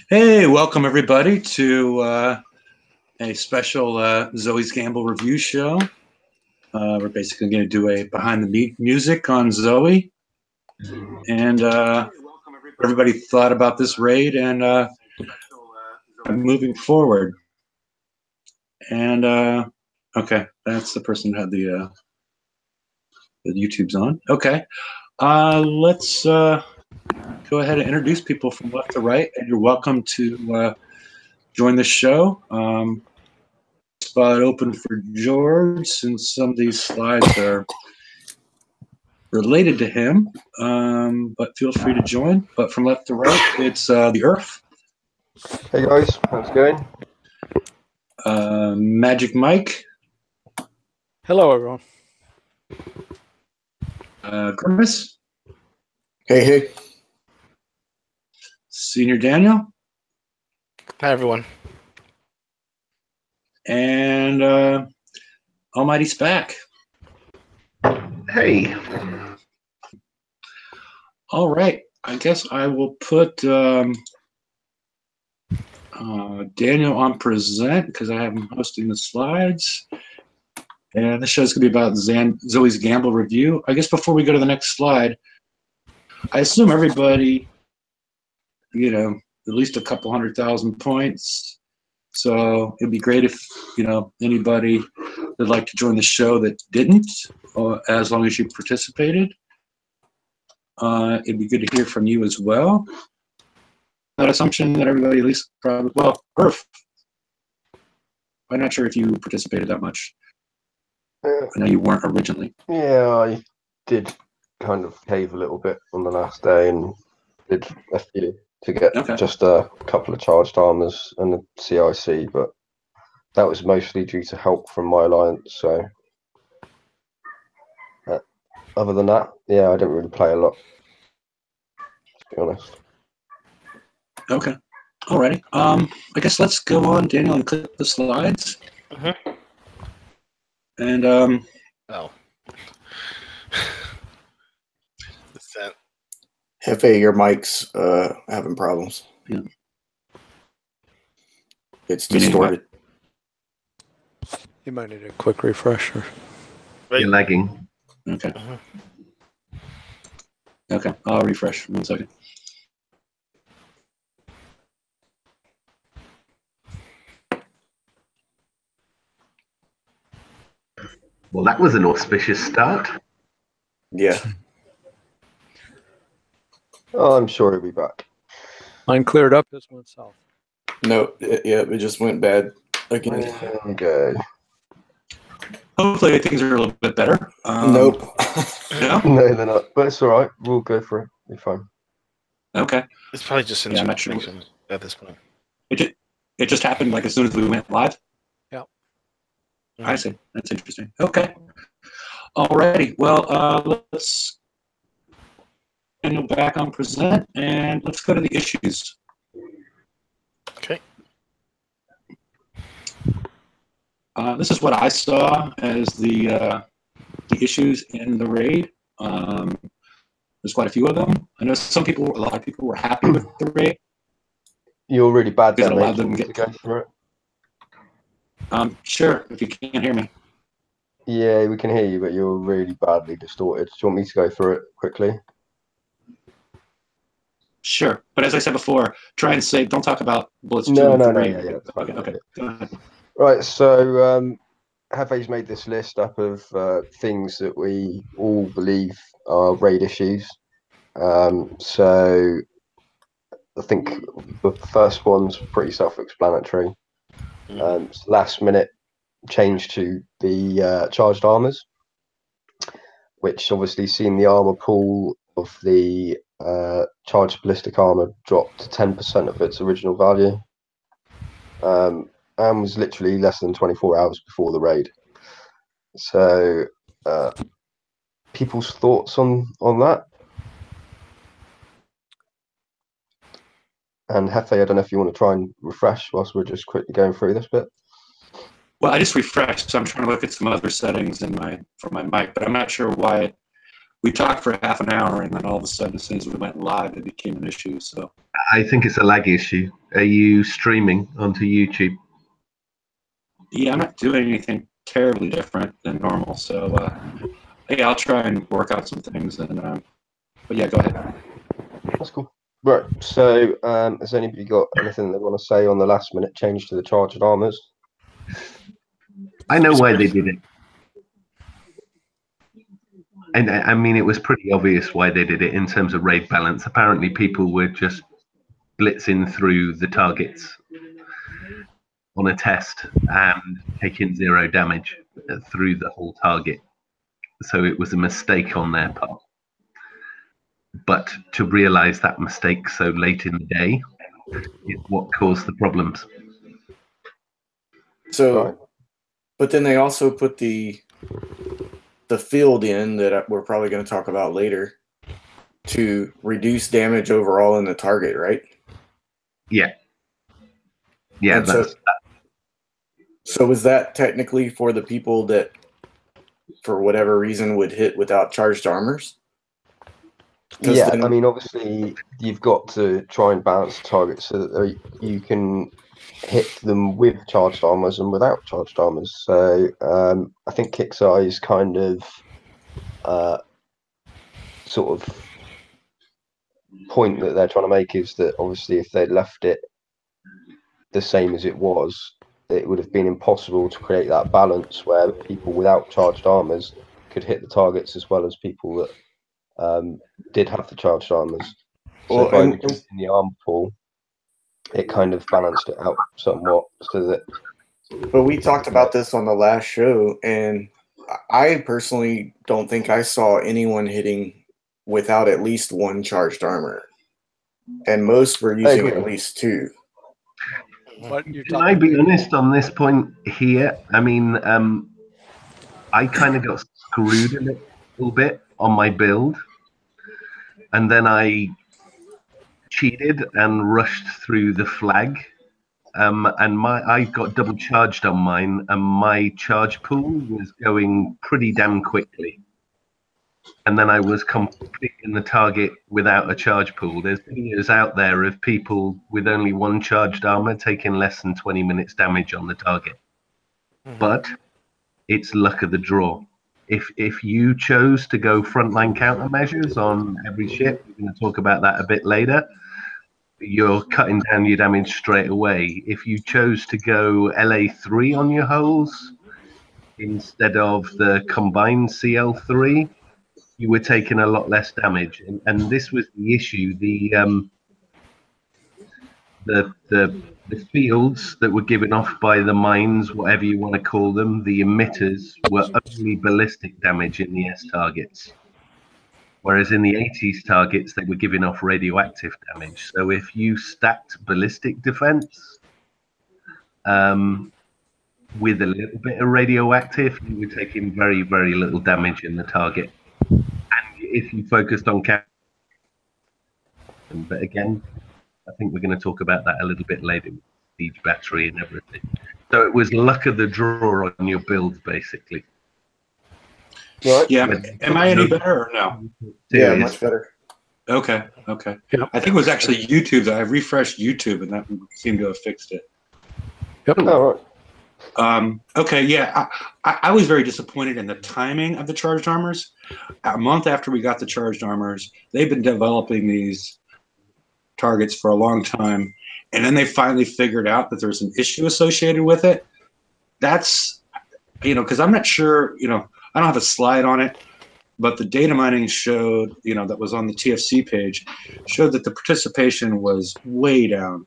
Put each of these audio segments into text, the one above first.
Hey, welcome everybody to a special Zoe's Gamble review show. We're basically going to do a behind the music on Zoe, and everybody thought about this raid and moving forward. And okay, that's the person who had the YouTube's on. Okay, let's go ahead and introduce people from left to right, and you're welcome to join the show. Spot open for George, since some of these slides are related to him, but feel free to join. But from left to right, it's the Earth. Hey guys, how's it going? Magic Mike. Hello, everyone. Grimace. Hey. Senior Daniel. Hi, everyone. And Almighty Spack. Hey. All right. I guess I will put Daniel on present because I have him hosting the slides. And this show's going to be about Zoe's Gamble review. I guess before we go to the next slide, I assume everybody, at least a couple 100,000 points. So it'd be great if, anybody would like to join the show that didn't, as long as you participated. It'd be good to hear from you as well. That assumption that everybody at least probably, well, Earth. I'm not sure if you participated that much. I know you weren't originally. Yeah, I did kind of cave a little bit on the last day and did a few to get just a couple of charged armors and a CIC, but that was mostly due to help from my alliance. So other than that, yeah, I didn't really play a lot, to be honest. Okay. Alrighty. I guess let's go on, Daniel, and click the slides. And Oh. Hefe, your mic's having problems. Yeah. It's distorted. You might need a quick refresher. You're lagging. Okay. Okay, I'll refresh 1 second. Well, that was an auspicious start. Yeah. Oh, I'm sure he'll be back. Mine cleared up, this went south. No, it just went bad again. Okay. Hopefully things are a little bit better. Nope. No? No, they're not. But it's all right. We'll go for it. Be fine. Okay. It's probably just I'm not sure. connection at this point. It just happened like as soon as we went live? Yeah. I see. That's interesting. Okay. Alrighty. Well, let's go back on present and let's go to the issues. Okay. This is what I saw as the issues in the raid. There's quite a few of them. I know a lot of people were happy with the raid. You're really bad Because it there, allowed mate. them to To go through it. Sure, if you can't hear me. Yeah, we can hear you, but you're really badly distorted. Do you want me to go through it quickly? Sure, but as I said before, try and say, don't talk about bullets. No, two, no, three. yeah, that's fine. Okay. Go ahead. Right, so Hefe's made this list up of things that we all believe are raid issues. So I think the first one's pretty self-explanatory. Last minute change to the charged armors, which obviously seen the armor pool of the charged ballistic armor drop to 10% of its original value, and was literally less than 24 hours before the raid. So people's thoughts on that? And Hefe, I don't know if you want to try and refresh whilst we're just quickly going through this bit. Well, I just refreshed, so I'm trying to look at some other settings for my mic, but I'm not sure why we talked for half an hour, and then all of a sudden, as soon as we went live, it became an issue. So I think it's a lag issue. Are you streaming onto YouTube? yeah, I'm not doing anything terribly different than normal. So yeah, I'll try and work out some things. And but yeah, go ahead. That's cool. Right. So, has anybody got anything they want to say on the last minute change to the charged armors? I know why they did it. And I mean, it was pretty obvious why they did it in terms of raid balance. Apparently, people were just blitzing through the targets on a test and taking 0 damage through the whole target. So it was a mistake on their part. But to realize that mistake so late in the day is what caused the problems. So, Right. but then they also put the field in that we're probably going to talk about later to reduce damage overall in the target, right? Yeah. Yeah, And so is that technically for the people that, for whatever reason, would hit without charged armors? 'Cause Yeah, then- I mean, obviously, you've got to try and balance the targets so that you can hit them with charged armors and without charged armors. So I think Kixeye's kind of sort of point that they're trying to make is that obviously if they'd left it the same as it was, it would have been impossible to create that balance where people without charged armors could hit the targets as well as people that did have the charged armors. So Well, by and- reducing the armor pool, it kind of balanced it out somewhat so that But we talked about this on the last show, and I personally don't think I saw anyone hitting without at least one charged armor. And most were using agree. at least 2. But you're Can I be honest on this point here? I mean, I kind of got screwed a little bit on my build, and then I cheated and rushed through the flag, and I got double charged on mine, and my charge pool was going pretty damn quickly. And then I was completing the target without a charge pool. There's videos out there of people with only 1 charged armor taking less than 20 minutes damage on the target. But it's luck of the draw. If you chose to go frontline countermeasures on every ship, we're going to talk about that a bit later, you're cutting down your damage straight away. If you chose to go LA3 on your hulls instead of the combined CL3, you were taking a lot less damage, and this was the issue. The fields that were given off by the mines, whatever you want to call them, the emitters, were only ballistic damage in the S targets, whereas in the 80s targets they were giving off radioactive damage. So if you stacked ballistic defense with a little bit of radioactive, you were taking very, very little damage in the target. If you focused on but again, I think we're going to talk about that a little bit later with siege battery and everything. So it was luck of the draw on your build, basically. right. Yeah, am I any better or no? Yeah, Serious. much better. Okay. Yep. I think it was actually YouTube that I refreshed YouTube, and that seemed to have fixed it. Yep. Oh, right. Okay, yeah, I was very disappointed in the timing of the charged armors. A month after we got the charged armors, they've been developing these targets for a long time, and then they finally figured out that there's an issue associated with it. That's, because I'm not sure, I don't have a slide on it, but the data mining showed, that was on the TFC page, showed that the participation was way down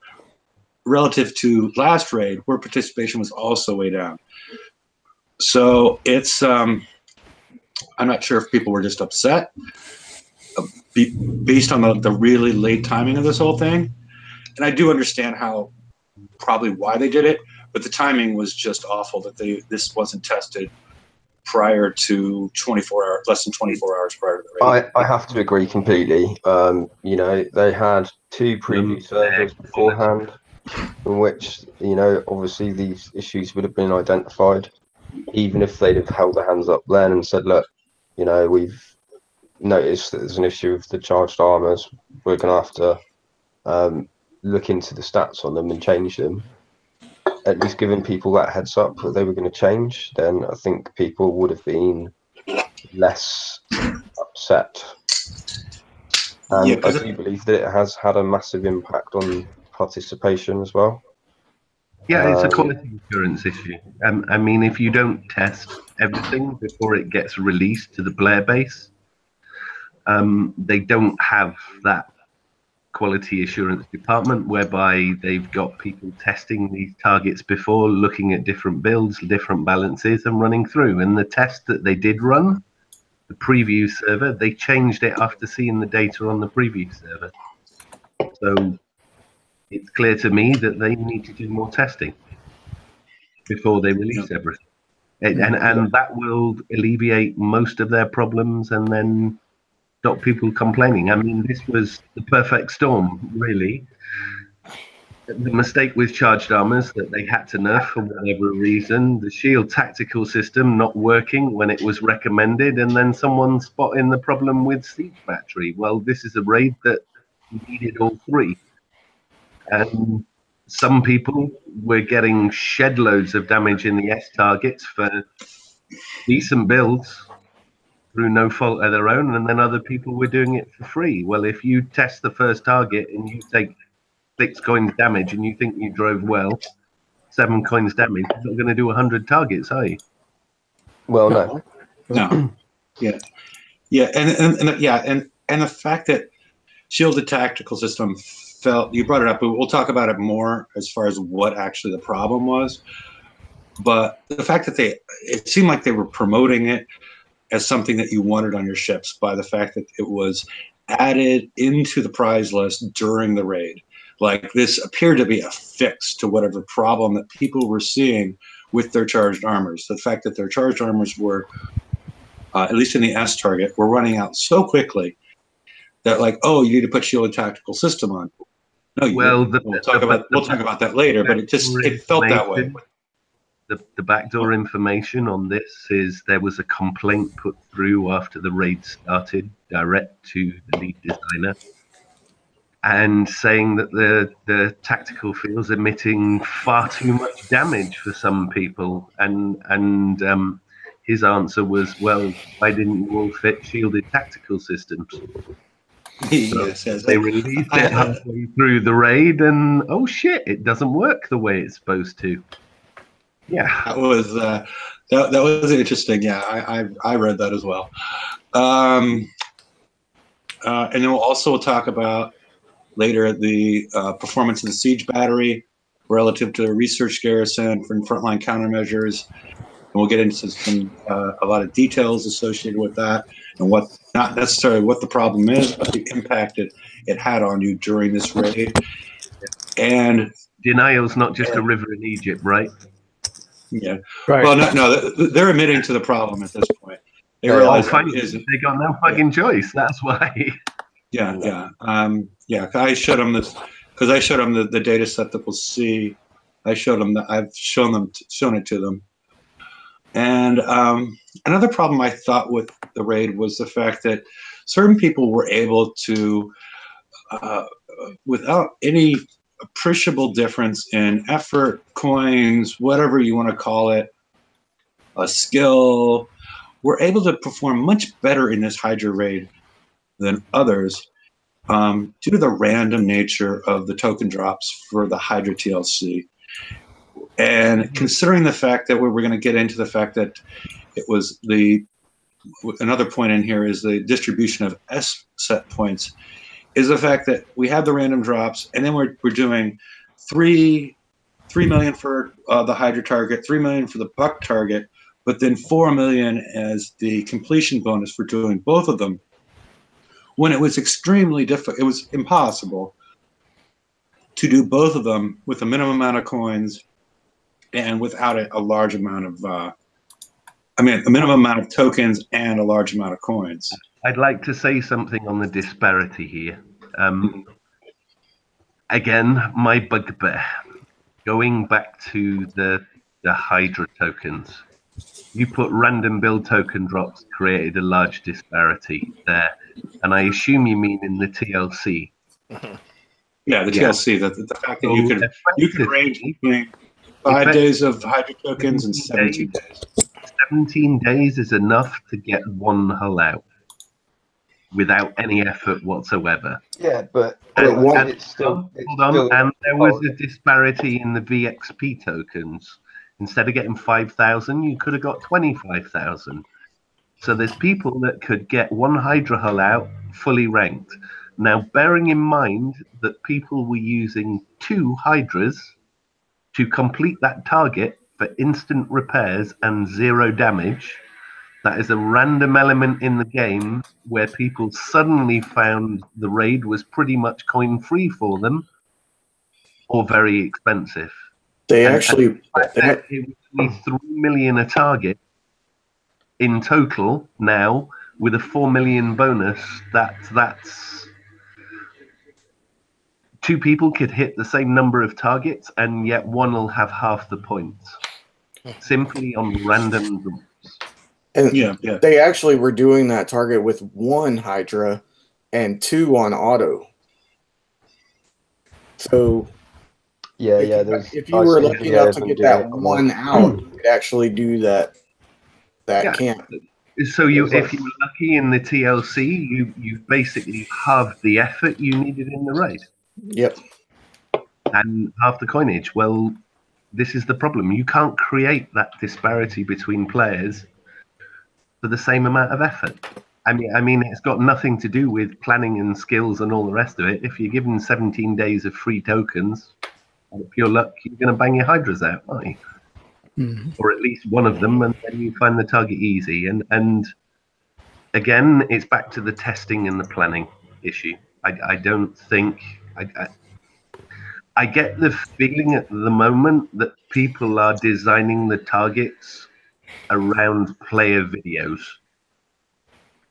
relative to last raid, where participation was also way down. So it's, I'm not sure if people were just upset based on the really late timing of this whole thing. And I do understand probably why they did it, but the timing was just awful that this wasn't tested prior to less than 24 hours prior to the raid. I have to agree completely. They had 2 preview servers beforehand, in which, obviously these issues would have been identified, even if they'd have held their hands up then and said, look, we've noticed that there's an issue with the charged armors, we're going to have to look into the stats on them and change them. At least giving people that heads up that they were going to change, then I think people would have been less upset. And Yeah, I do believe that it has had a massive impact on participation as well. Yeah, it's a quality assurance issue. I mean, if you don't test everything before it gets released to the player base, they don't have that quality assurance department whereby they've got people testing these targets before, looking at different builds, different balances, and running through. And the test that they did run, the preview server, they changed it after seeing the data on the preview server. So it's clear to me that they need to do more testing before they release everything. And that will alleviate most of their problems and then stop people complaining. I mean, this was the perfect storm, really. The mistake with charged armors that they had to nerf for whatever reason, the shield tactical system not working when it was recommended, and then someone spotting the problem with siege battery. Well, this is a raid that needed all three. And some people were getting shed loads of damage in the S targets for decent builds through no fault of their own, and then other people were doing it for free. Well, if you test the first target and you take 6 coins damage and you think you drove well, 7 coins damage, you're not going to do 100 targets, are you? Well, no. No. Yeah. And the fact that shielded tactical system felt, you brought it up, but we'll talk about it more as far as what actually the problem was. But the fact that it seemed like they were promoting it as something that you wanted on your ships by the fact that it was added into the prize list during the raid. Like, this appeared to be a fix to whatever problem that people were seeing with their charged armors. The fact that their charged armors were, at least in the S target, were running out so quickly that, like, oh, you need to put shielded tactical system on. No, well, we'll talk about that later, but it felt that way. The backdoor information on this is there was a complaint put through after the raid started, direct to the lead designer, and saying that the tactical field's emitting far too much damage for some people. And his answer was, well, why didn't you all fit shielded tactical systems? Yes, they released it halfway through the raid, and oh shit, it doesn't work the way it's supposed to. Yeah, that was that was interesting. Yeah, I read that as well. And then we'll also talk about later the performance of the siege battery relative to the research garrison for frontline countermeasures. And we'll get into a lot of details associated with that, and what, not necessarily what the problem is, but the impact it had on you during this raid. And denial's not just a river in Egypt, right? Yeah. Right. Well, no, they're admitting to the problem at this point. They realize they got no fucking choice. That's why. Yeah. I showed them this because I showed them the data set that we'll see. I've shown it to them. And another problem I thought with the raid was the fact that certain people were able to, without any appreciable difference in effort, coins, whatever you want to call it, a skill, were able to perform much better in this Hydra raid than others due to the random nature of the token drops for the Hydra TLC. And considering the fact that we're going to get into the fact that it was another point in here is the distribution of S set points, is the fact that we have the random drops, and then we're doing 3 million for the Hydra target, 3 million for the Buck target, but then 4 million as the completion bonus for doing both of them. When it was extremely difficult, it was impossible to do both of them with a minimum amount of coins and without a large amount of, a minimum amount of tokens and a large amount of coins. I'd like to say something on the disparity here. Again, my bugbear, going back to the Hydra tokens. you put random build token drops created a large disparity there, and I assume you mean in the TLC. Yeah, the Yeah. TLC. The fact that So you can range between 5 days of Hydra tokens and 17 days. 17 days is enough to get one hull out without any effort whatsoever. Yeah, but And one- it's still. It's Hold on, still and there was a disparity in the VXP tokens. Instead of getting 5,000, you could have got 25,000. So there's people that could get one Hydra hull out fully ranked. Now, bearing in mind that people were using 2 Hydras to complete that target for instant repairs and 0 damage, that is a random element in the game where people suddenly found the raid was pretty much coin free for them or very expensive. They And- actually, It was only 3 million a target in total now with a 4 million bonus. That's 2 people could hit the same number of targets and yet one will have half the points simply on random drops. and Yeah. they actually were doing that target with 1 Hydra and 2 on auto. So Yeah, if, there's. if you I were saw lucky videos enough of to them get doing that it on one out, you could actually do that Yeah. camp. So It was if you were lucky in the TLC, you basically halved the effort you needed in the raid Yep. and half the coinage. Well, this is the problem. You can't create that disparity between players for the same amount of effort. I mean, it's got nothing to do with planning and skills and all the rest of it. If you're given 17 days of free tokens, with pure luck, you're going to bang your Hydras out, aren't you? Or at least one of them, and then you find the target easy. And again, it's back to the testing and the planning issue. I don't think I get the feeling at the moment that people are designing the targets around player videos.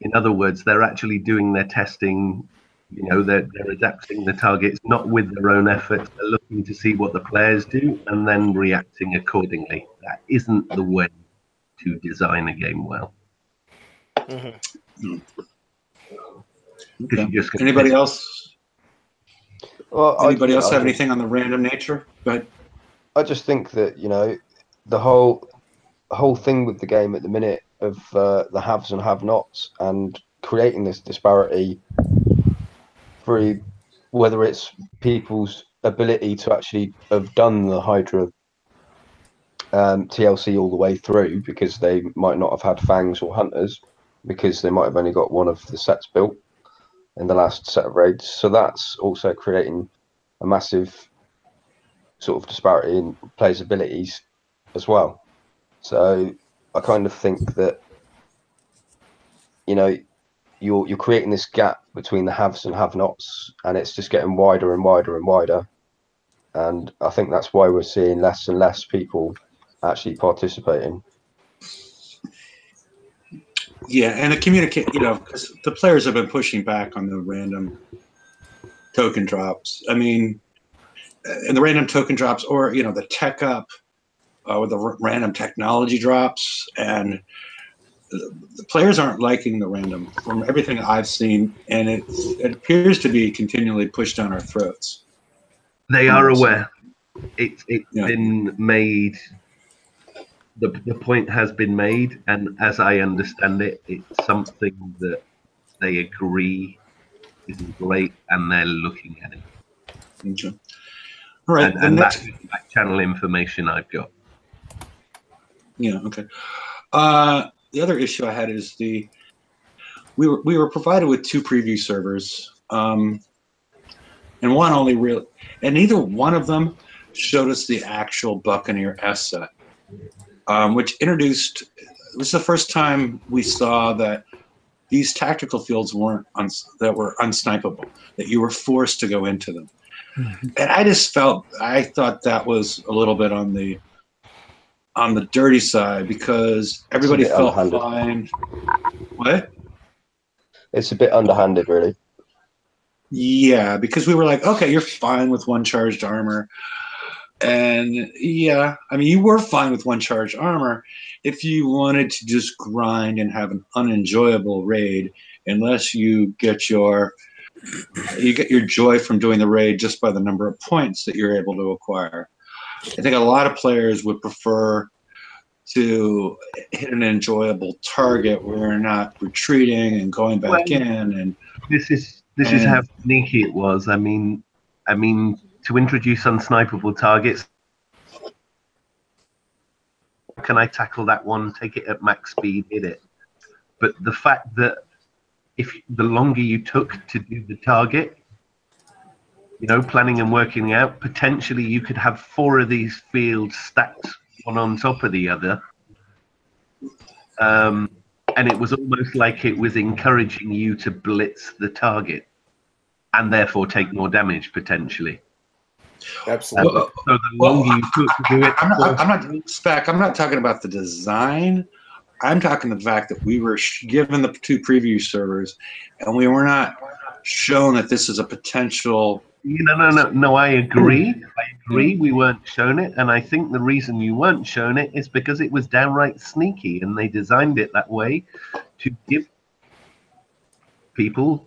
In other words, they're actually doing their testing. You know, they're adapting the targets not with their own efforts. They're looking to see what the players do and then reacting accordingly. That isn't the way to design a game well. Mhm. Because you're just gonna Anybody piss- else? Well, Anybody else have anything on the random nature? But I just think that the whole thing with the game at the minute of the haves and have-nots and creating this disparity through whether it's people's ability to actually have done the Hydra TLC all the way through because they might not have had fangs or hunters because they might have only got one of the sets built in the last set of raids. So that's also creating a massive sort of disparity in players' abilities as well. So I kind of think that you're creating this gap between the haves and have-nots, and it's just getting wider and wider and wider. And I think that's why we're seeing less and less people actually participating. yeah, and the communicate, because the players have been pushing back on the random token drops. I mean, and the random token drops, or the tech up, or the random technology drops, and the players aren't liking the random from everything I've seen, and it appears to be continually pushed down our throats. They are aware. It's Yeah. been made. The point has been made, and as I understand it, it's something that they agree isn't great, and they're looking at it. Okay. All right. And that's back channel information I've got. Yeah. Okay. The other issue I had is we were provided with 2 preview servers, and one only and neither one of them showed us the actual Buccaneer S set, which introduced. It was the first time we saw that these tactical fields were unsnipeable, that you were forced to go into them. And I thought that was a little bit on the dirty side because everybody bit felt underhanded. fine. What? It's a bit underhanded, really. Yeah, because we were like, okay, you're fine with 1 charged armor. And yeah, I mean, you were fine with one charge armor if you wanted to just grind and have an unenjoyable raid, unless you get your joy from doing the raid just by the number of points that you're able to acquire. I think a lot of players would prefer to hit an enjoyable target where you're not retreating and going back in. And this is how sneaky it was. I mean, to introduce unsnipeable targets, can I tackle that one, take it at max speed, hit it? But the fact that if the longer you took to do the target, planning and working out, potentially you could have 4 of these fields stacked one on top of the other. And it was almost like it was encouraging you to blitz the target and therefore take more damage potentially. Absolutely. So the longer you took to do it, I'm not talking about the design. I'm talking the fact that we were given the 2 preview servers, and we were not shown that this is a potential. No. I agree. We weren't shown it, and I think the reason you weren't shown it is because it was downright sneaky, and they designed it that way to give people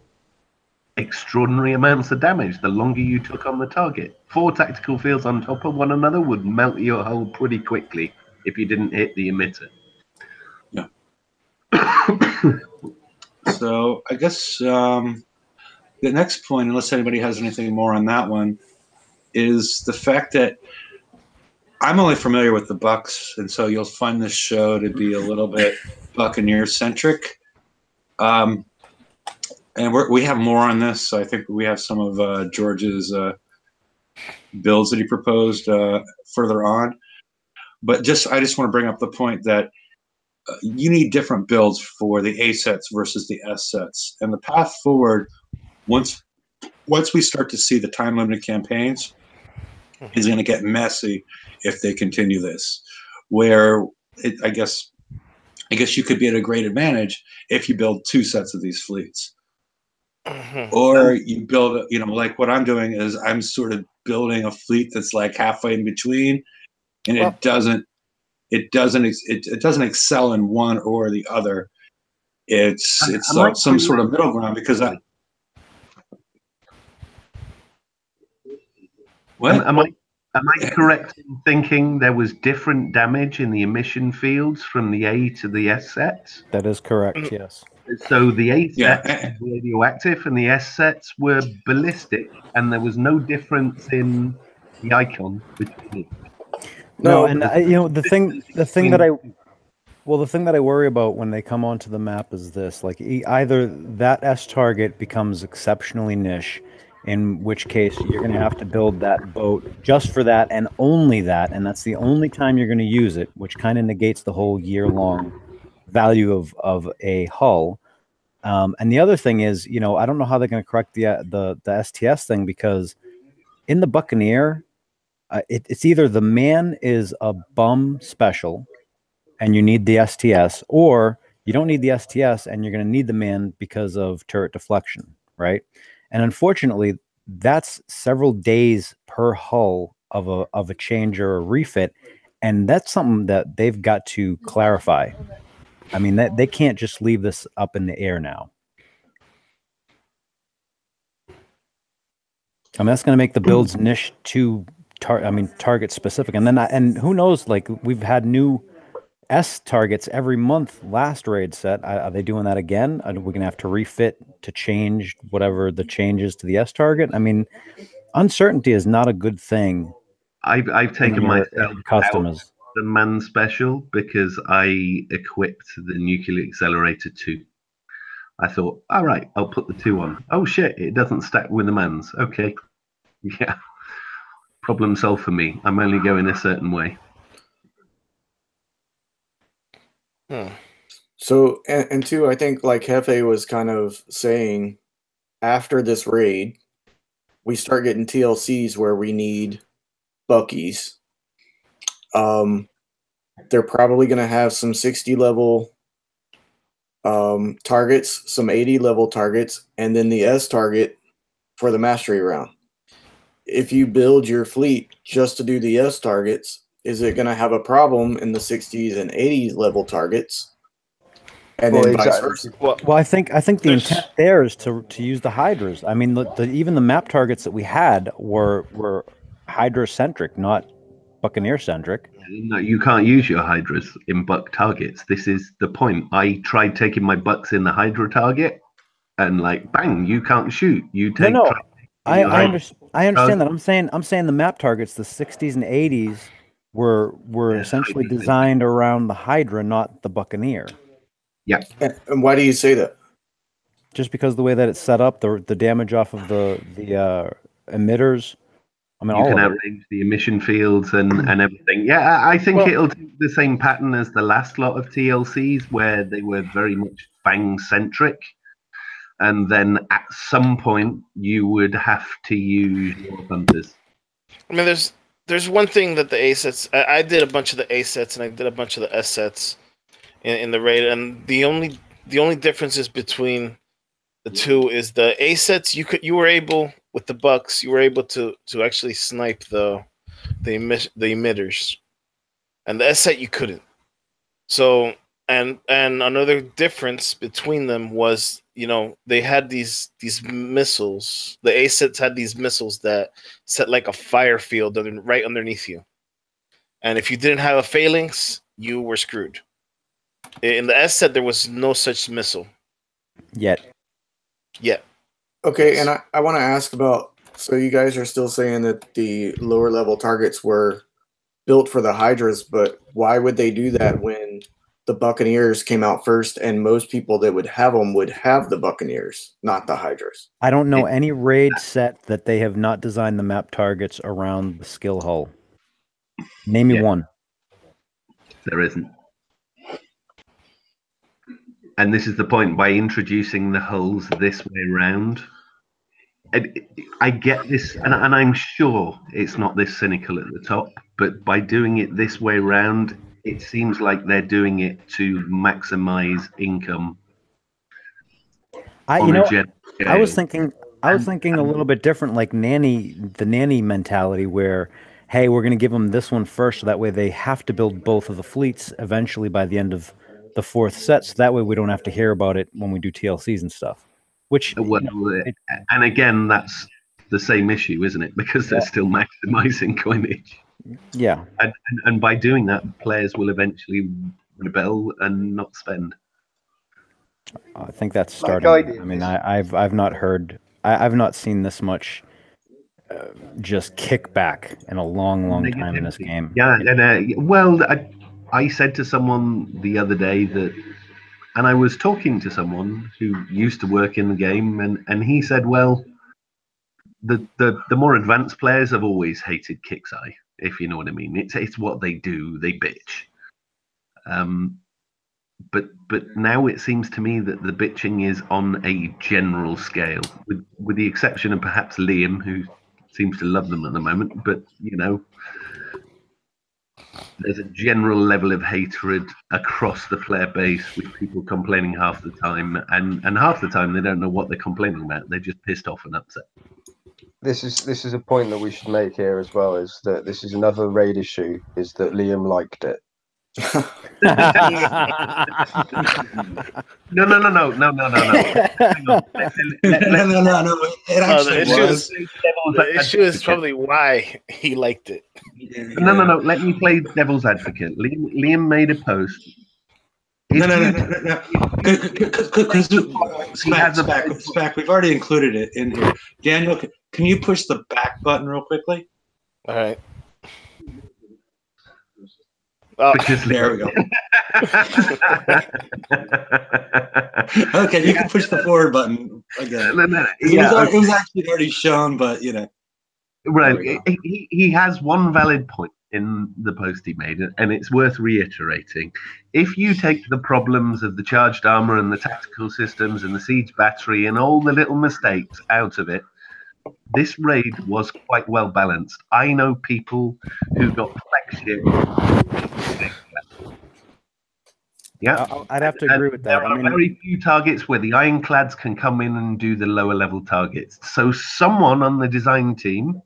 extraordinary amounts of damage the longer you took on the target. 4 tactical fields on top of one another would melt your hull pretty quickly if you didn't hit the emitter. Yeah. So I guess the next point, unless anybody has anything more on that one, is the fact that I'm only familiar with the Bucks, and so you'll find this show to be a little bit Buccaneer-centric. And we have more on this. So I think we have some of George's builds that he proposed further on. But I just want to bring up the point that you need different builds for the A sets versus the S sets. And the path forward, once we start to see the time-limited campaigns, is going to get messy if they continue this. Where I guess you could be at a great advantage if you build 2 sets of these fleets. Or you build, like what I'm doing is I'm sort of building a fleet that's like halfway in between, and it doesn't excel in one or the other. It's some sort of middle ground because Am I correct in thinking there was different damage in the emission fields from the A to the S sets? That is correct, yes. So the A sets were radioactive and the S sets were ballistic, and there was no difference in the icon between them. No, and the thing that I worry about when they come onto the map is this: like either that S target becomes exceptionally niche, in which case you're going to have to build that boat just for that and only that, and that's the only time you're going to use it, which kind of negates the whole year-long value of a hull. And the other thing is, I don't know how they're going to correct the STS thing, because in the Buccaneer, it's either the man is a bum special and you need the STS, or you don't need the STS and you're going to need the man because of turret deflection, right? And unfortunately, that's several days per hull of a change or a refit, and that's something that they've got to clarify. I mean, they can't just leave this up in the air now. I mean, that's going to make the builds niche too target specific, and who knows? Like, we've had new S targets every month last raid set. Are they doing that again? Are we gonna have to refit to change whatever the changes to the S target? I mean, uncertainty is not a good thing. I've taken myself customers the man special because I equipped the nuclear accelerator 2. I thought, all right, I'll put the 2 on. Oh shit, it doesn't stack with the man's. Okay, yeah, problem solved for me. I'm only going a certain way. So, and 2, I think like Hefe was kind of saying, after this raid, we start getting TLCs where we need Buckies. They're probably going to have some 60 level targets, some 80 level targets, and then the S target for the mastery round. if you build your fleet just to do the S targets, is it going to have a problem in the 60s and 80s level targets? And Well, then vice exactly. versa. Well, I think the There's- intent there is to use the Hydras. I mean, even the map targets that we had were Hydra centric, not Buccaneer centric. No, you can't use your Hydras in buck targets. This is the point. I tried taking my bucks in the Hydra target, and like, bang, you can't shoot. You take. No, try- I understand that. I'm saying the map targets, the 60s and 80s, were Yeah, essentially Hydra. designed around the Hydra, not the Buccaneer. And why do you say that? Just because of the way that it's set up, the damage off of the emitters. I mean, You all can of it. outrange the emission fields and everything. Yeah, I think Well- it'll take the same pattern as the last lot of TLCs, where they were very much Fang centric, and then at some point you would have to use your hunters. I mean, there's one thing that the A sets. I did a bunch of the A sets and I did a bunch of the S sets in the raid, and the only differences between the two is the A sets. You were able with the bucks. You were able to actually snipe the emitters, and the S set you couldn't. So and another difference between them was, you know, they had these missiles. The A sets had these missiles that set like a fire field right underneath you, and if you didn't have a phalanx, you were screwed. In the S set, there was no such missile Yet. yet. Okay, and I want to ask about, so you guys are still saying that the lower level targets were built for the Hydras, but why would they do that when the Buccaneers came out first and most people that would have them would have the Buccaneers, not the Hydras? I don't know any raid set that they have not designed the map targets around the skill hull. Name me Yeah. one. There isn't. And this is the point, by introducing the hulls this way round. I get this, and I'm sure it's not this cynical at the top, but by doing it this way round, it seems like they're doing it to maximize income. I was thinking a little bit different, like the nanny mentality, where, hey, we're going to give them this one first, so that way they have to build both of the fleets eventually by the end of the fourth set, so that way we don't have to hear about it when we do TLCs and stuff. Which, and again, that's the same issue, isn't it? Because they're still maximizing coinage. Yeah. And by doing that, players will eventually rebel and not spend. I think that's Like starting. I I mean, did. I've not heard, I've not seen this much just kickback in a long time in this game. Yeah, and well, I said to someone the other day that, and I was talking to someone who used to work in the game, and he said, well, the more advanced players have always hated Kixeye, if you know what I mean. It's what they do, they bitch. But now it seems to me that the bitching is on a general scale, with the exception of perhaps Liam, who seems to love them at the moment. But you know, there's a general level of hatred across the player base, with people complaining half the time, and half the time they don't know what they're complaining about. They're just pissed off and upset. This is a point that we should make here as well, is that this is another raid issue, is that Liam liked it. No. Hang on. No. It actually The issue is probably why he liked it. No. Let me play devil's advocate. Liam made a post. No. Because Spec, we've already included it in here. Daniel, can you push the back button real quickly? All right. Oh, Because There we go. Okay, you can push the forward button again. It was actually already shown, but you know. Right. He has one valid point in the post he made, and it's worth reiterating. If you take the problems of the charged armor and the tactical systems and the siege battery and all the little mistakes out of it, this raid was quite well balanced. I know people who got flex shit. Yeah, I'd have to agree with that. There are very few targets where the ironclads can come in and do the lower level targets. So someone on the design team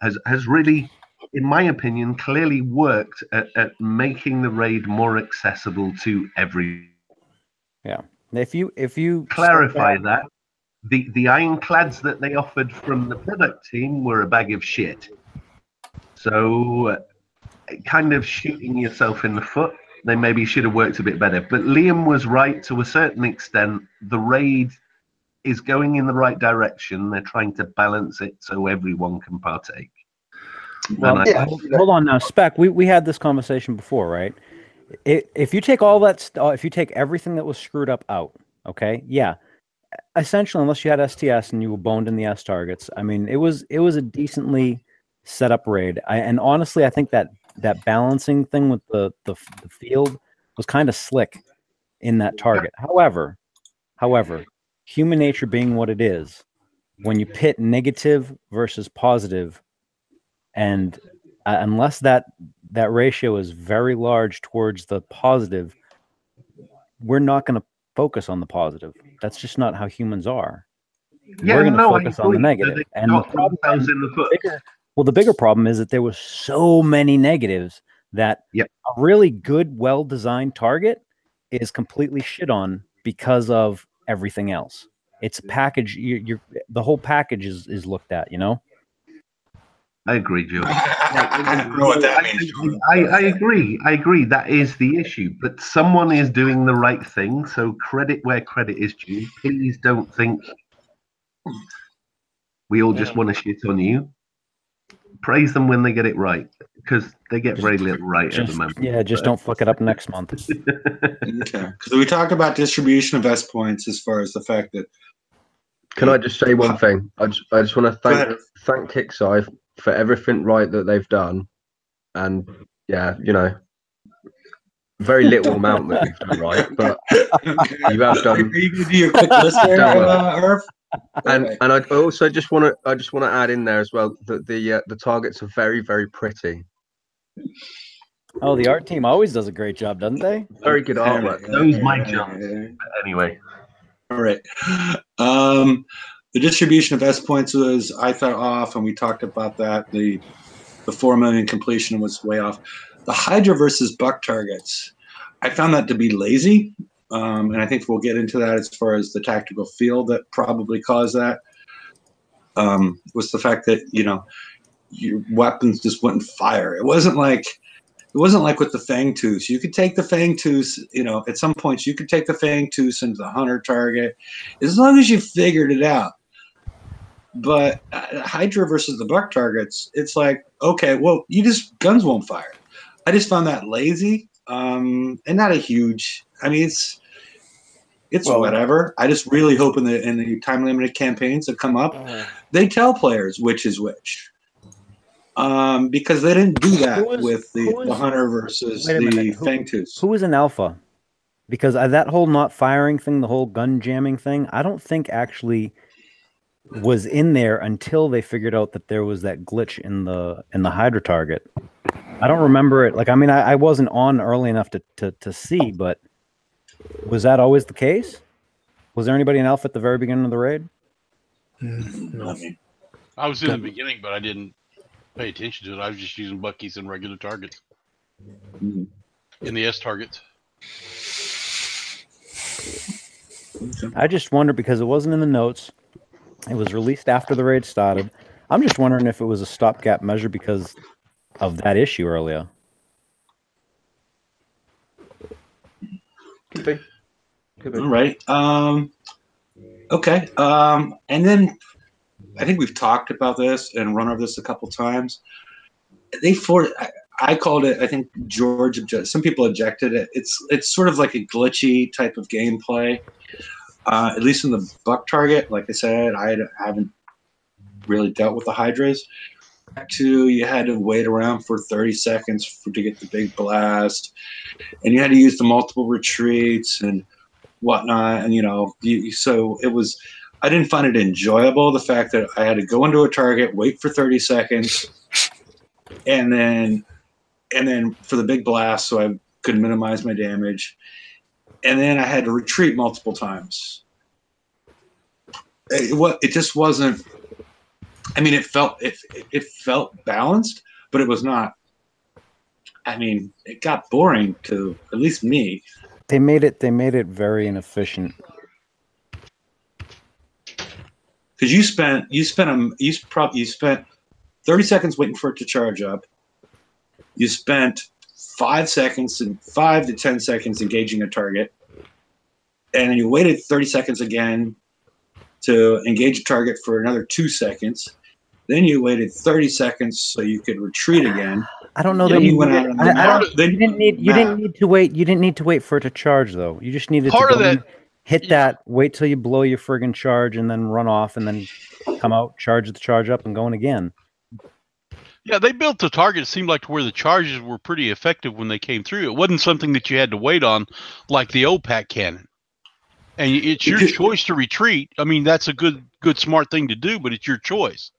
has really, in my opinion, clearly worked at making the raid more accessible to everyone. Yeah. If you Clarify that the ironclads that they offered from the product team were a bag of shit. So, kind of shooting yourself in the foot. They maybe should have worked a bit better. But Liam was right to a certain extent. The raid is going in the right direction. They're trying to balance it so everyone can partake. Well, hold on now, Spec. We had this conversation before, right? If you take all that, if you take everything that was screwed up out, okay, yeah, essentially, unless you had STS and you were boned in the S targets, I mean, it was a decently set up raid. And honestly, I think that balancing thing with the field was kind of slick in that target. However, human nature being what it is, when you pit negative versus positive, and unless that ratio is very large towards the positive, we're not going to focus on the positive. That's just not how humans are. Yeah, we're going to no, focus on the negative. And the problem, the bigger problem is that there was so many negatives that a really good, well-designed target is completely shit on because of everything else. It's a package. The whole package is looked at, you know? I agree, Joe. I don't know what that means. I agree. That is the issue. But someone is doing the right thing, so credit where credit is due. Please don't think we all just want to shit on you. Praise them when they get it right, because they get very little right at the moment. Yeah, just don't fuck it up next month. Okay, because we talked about distribution of S points as far as the fact that. Can I just say one thing? I just want to thank Kickside for everything right that they've done, and yeah, you know, very little amount that you've done right, but you have done. Are you going to do your quick list there, Irv? And I also just want to add in there as well that the targets are very, very pretty. Oh, the art team always does a great job, doesn't they? Very good artwork. Those my jump. Anyway. All right. The distribution of S points was, I thought, off, and we talked about that. The 4 million completion was way off. The Hydra versus Buck targets, I found that to be lazy, and I think we'll get into that as far as the tactical field that probably caused that. Was the fact that, you know, your weapons just wouldn't fire. It wasn't like with the Fangtooth. You could take the Fangtooth, you know, at some points you could take the Fangtooth into the hunter target as long as you figured it out. But Hydra versus the Buck targets, it's like, okay, well, guns won't fire. I just found that lazy, and not a huge. I mean, it's whatever. I just really hope in the time limited campaigns that come up, they tell players which is which. Because they didn't do that with the hunter versus the Fangtooth. Who was an alpha? Because that whole not firing thing, the whole gun jamming thing, I don't think actually was in there until they figured out that there was that glitch in the Hydra target. I don't remember it. Like, I mean, I wasn't on early enough to see, but was that always the case? Was there anybody in alpha at the very beginning of the raid? No. I was in the beginning, but I didn't pay attention to it. I was just using Bucky's and regular targets. In the S targets. I just wonder, because it wasn't in the notes. It was released after the raid started. I'm just wondering if it was a stopgap measure because of that issue earlier. Could be. All right. Okay. And then I think we've talked about this and run over this a couple times. I called it, I think George, some people objected it. It's sort of like a glitchy type of gameplay. At least in the Buck target, like I said, I haven't really dealt with the Hydras. You had to wait around for 30 seconds to get the big blast, and you had to use the multiple retreats and whatnot. And so it was. I didn't find it enjoyable, the fact that I had to go into a target, wait for 30 seconds, and then for the big blast, so I could minimize my damage. And then I had to retreat multiple times. It just wasn't. I mean, it felt balanced, but it was not. I mean, it got boring to at least me. They made it very inefficient. Because you spent 30 seconds waiting for it to charge up. You spent 5 to 10 seconds engaging a target, and then you waited 30 seconds again to engage a target for another 2 seconds. Then you waited 30 seconds so you could retreat again. I don't know Then that you went out on the map. Then you didn't need to wait. You didn't need to wait for it to charge, though. You just needed Part to of go in, that- hit that, wait till you blow your friggin' charge, and then run off, and then come out, charge the charge up, and going again. Yeah, they built the target. It seemed like to where the charges were pretty effective when they came through. It wasn't something that you had to wait on, like the OPAC cannon. And it's your choice to retreat. I mean, that's a good, smart thing to do, but it's your choice.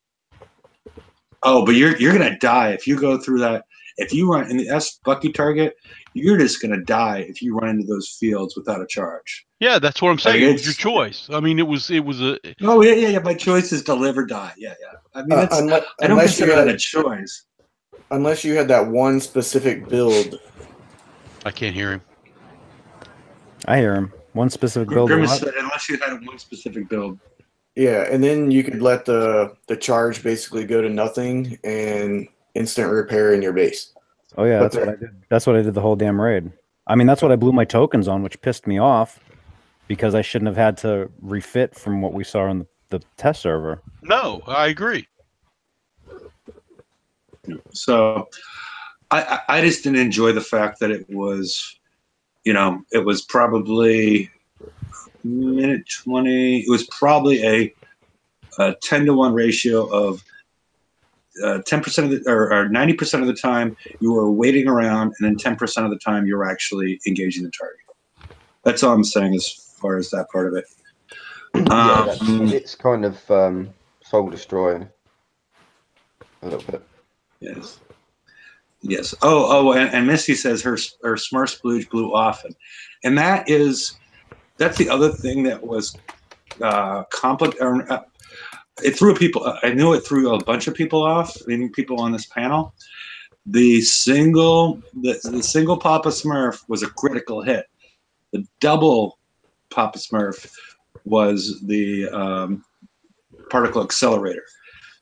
Oh, but you're gonna die if you go through that. If you run in the S Bucky target, you're just gonna die if you run into those fields without a charge. Yeah, that's what I'm saying. Like, It was your choice. I mean, it was a. Oh yeah. My choice is to live or die. Yeah. I mean, I don't unless you consider had that a choice. Unless you had that one specific build. I can't hear him. I hear him. One specific build. Grimace said, unless you had one specific build. Yeah, and then you could let the charge basically go to nothing and instant repair in your base. Oh yeah, But that's what I did. That's what I did the whole damn raid. I mean, that's what I blew my tokens on, which pissed me off because I shouldn't have had to refit from what we saw on the test server. No, I agree. So I just didn't enjoy the fact that it was, it was probably minute 20. It was probably a 10-to-1 ratio of 10% of the or 90% of the time you were waiting around, and then 10% of the time you were actually engaging the target. That's all I'm saying as far as that part of it. It's kind of soul destroying a little bit. Yes. Oh, and Misty says her Smurf splooge blew off, and that's the other thing that was complicated. It threw people. I knew it threw a bunch of people off, even people on this panel. The single Papa Smurf was a critical hit. The double Papa Smurf was the particle accelerator.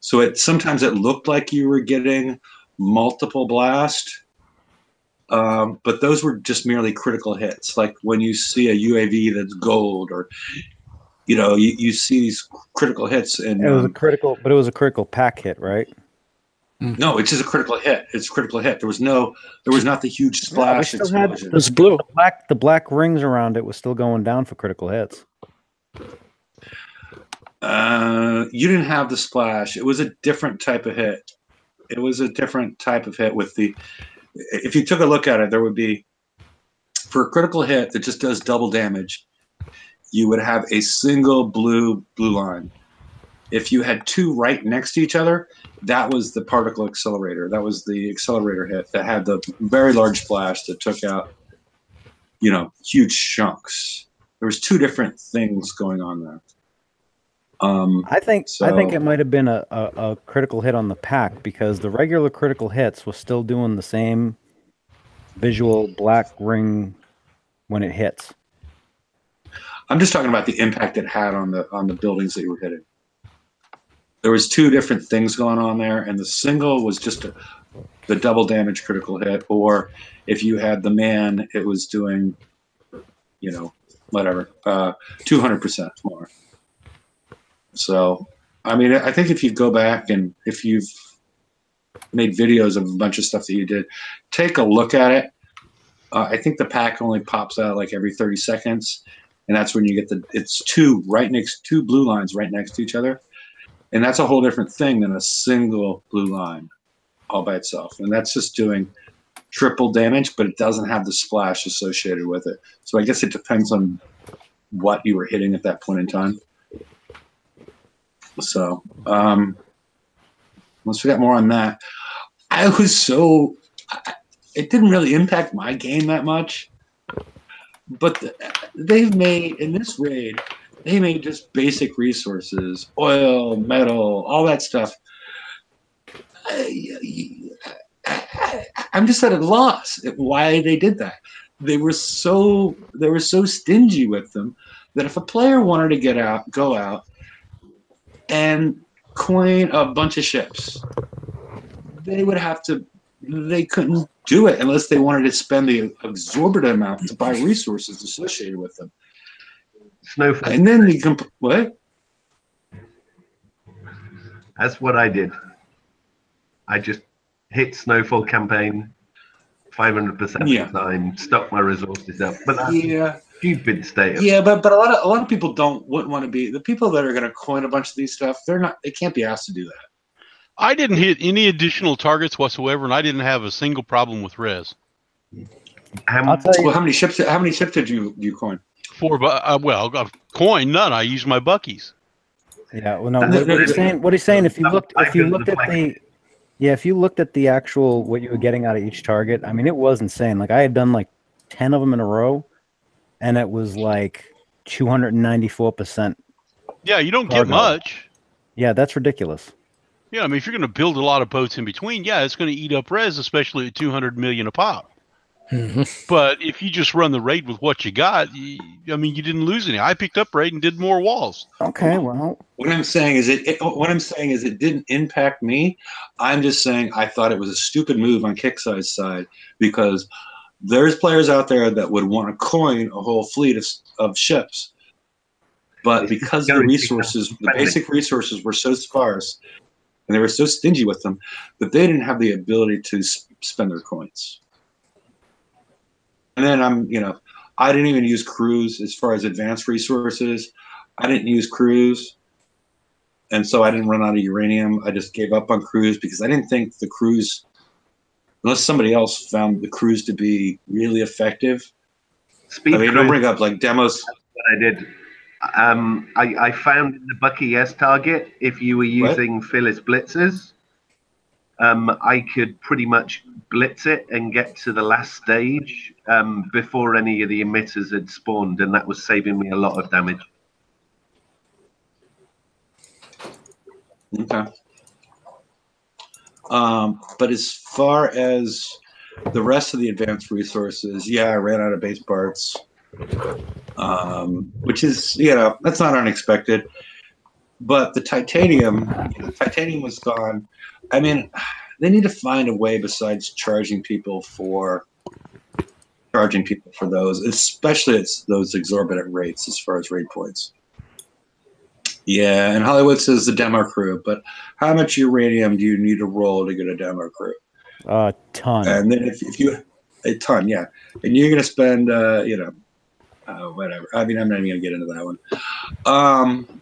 So sometimes it looked like you were getting multiple blast, but those were just merely critical hits. Like when you see a UAV that's gold, or you see these critical hits, and it was a critical, but it was a critical pack hit, right? No, it's just a critical hit. It's a critical hit. There was not the huge splash explosion. It was blue. The black rings around it was still going down for critical hits. You didn't have the splash. It was a different type of hit. It was a different type of hit with the. If you took a look at it, there would be, for a critical hit that just does double damage, you would have a single blue line. If you had two right next to each other, that was the particle accelerator. That was the accelerator hit that had the very large splash that took out, huge chunks. There was two different things going on there. I think it might have been a critical hit on the pack, because the regular critical hits was still doing the same visual black ring when it hits. I'm just talking about the impact it had on the buildings that you were hitting. There was two different things going on there, and the single was just the double damage critical hit, or if you had the man, it was doing, 200% more. So, I mean, I think if you go back and if you've made videos of a bunch of stuff that you did, take a look at it. I think the pack only pops out like every 30 seconds, and that's when you get it's two blue lines right next to each other. And that's a whole different thing than a single blue line all by itself. And that's just doing triple damage, but it doesn't have the splash associated with it. So I guess it depends on what you were hitting at that point in time. So once we got more on that, it didn't really impact my game that much. But they've made, in this raid, they made just basic resources, oil, metal, all that stuff, I'm just at a loss at why they did that. They were so stingy with them that if a player wanted to go out and coin a bunch of ships, they would have to. They couldn't do it unless they wanted to spend the exorbitant amount to buy resources associated with them. Snowfall. And then you can what? That's what I did. I just hit Snowfall campaign 500% of the time, stock my resources up. But that's a stupid state. Yeah, but a lot of people wouldn't want to be the people that are going to coin a bunch of these stuff. They can't be asked to do that. I didn't hit any additional targets whatsoever, and I didn't have a single problem with res. I'll tell you. Well, how many ships did you coin? 4, well, coin none. I used my buckies. Yeah, well, no. What he's saying, if you looked at the actual what you were getting out of each target, I mean, it was insane. Like I had done like 10 of them in a row, and it was like 294%. Yeah, you don't get much. Yeah, that's ridiculous. Yeah, I mean, if you're going to build a lot of boats in between, yeah, it's going to eat up res, especially at 200 million a pop. But if you just run the raid with what you got, you didn't lose any. I picked up raid and did more walls. Okay, well, what I'm saying is it didn't impact me. I'm just saying I thought it was a stupid move on Kicksai's side because there's players out there that would want to coin a whole fleet of ships, but because the basic resources were so sparse and they were so stingy with them that they didn't have the ability to spend their coins. And then I didn't even use crews as far as advanced resources. I didn't use crews, and so I didn't run out of uranium. I just gave up on crews because I didn't think the crews, unless somebody else found the crews to be really effective. Don't bring up like demos. What I did. I found in the Bucky S target, if you were using Phyllis Blitzers, I could pretty much blitz it and get to the last stage before any of the emitters had spawned, and that was saving me a lot of damage. Okay. But as far as the rest of the advanced resources, I ran out of base parts. Which is, that's not unexpected. But the titanium was gone. I mean, they need to find a way besides charging people for those, especially at those exorbitant rates as far as raid points. Yeah, and Hollywood says the demo crew, but how much uranium do you need to roll to get a demo crew? A ton. And then if you a ton, yeah, and you're gonna spend whatever. I mean, I'm not even gonna get into that one.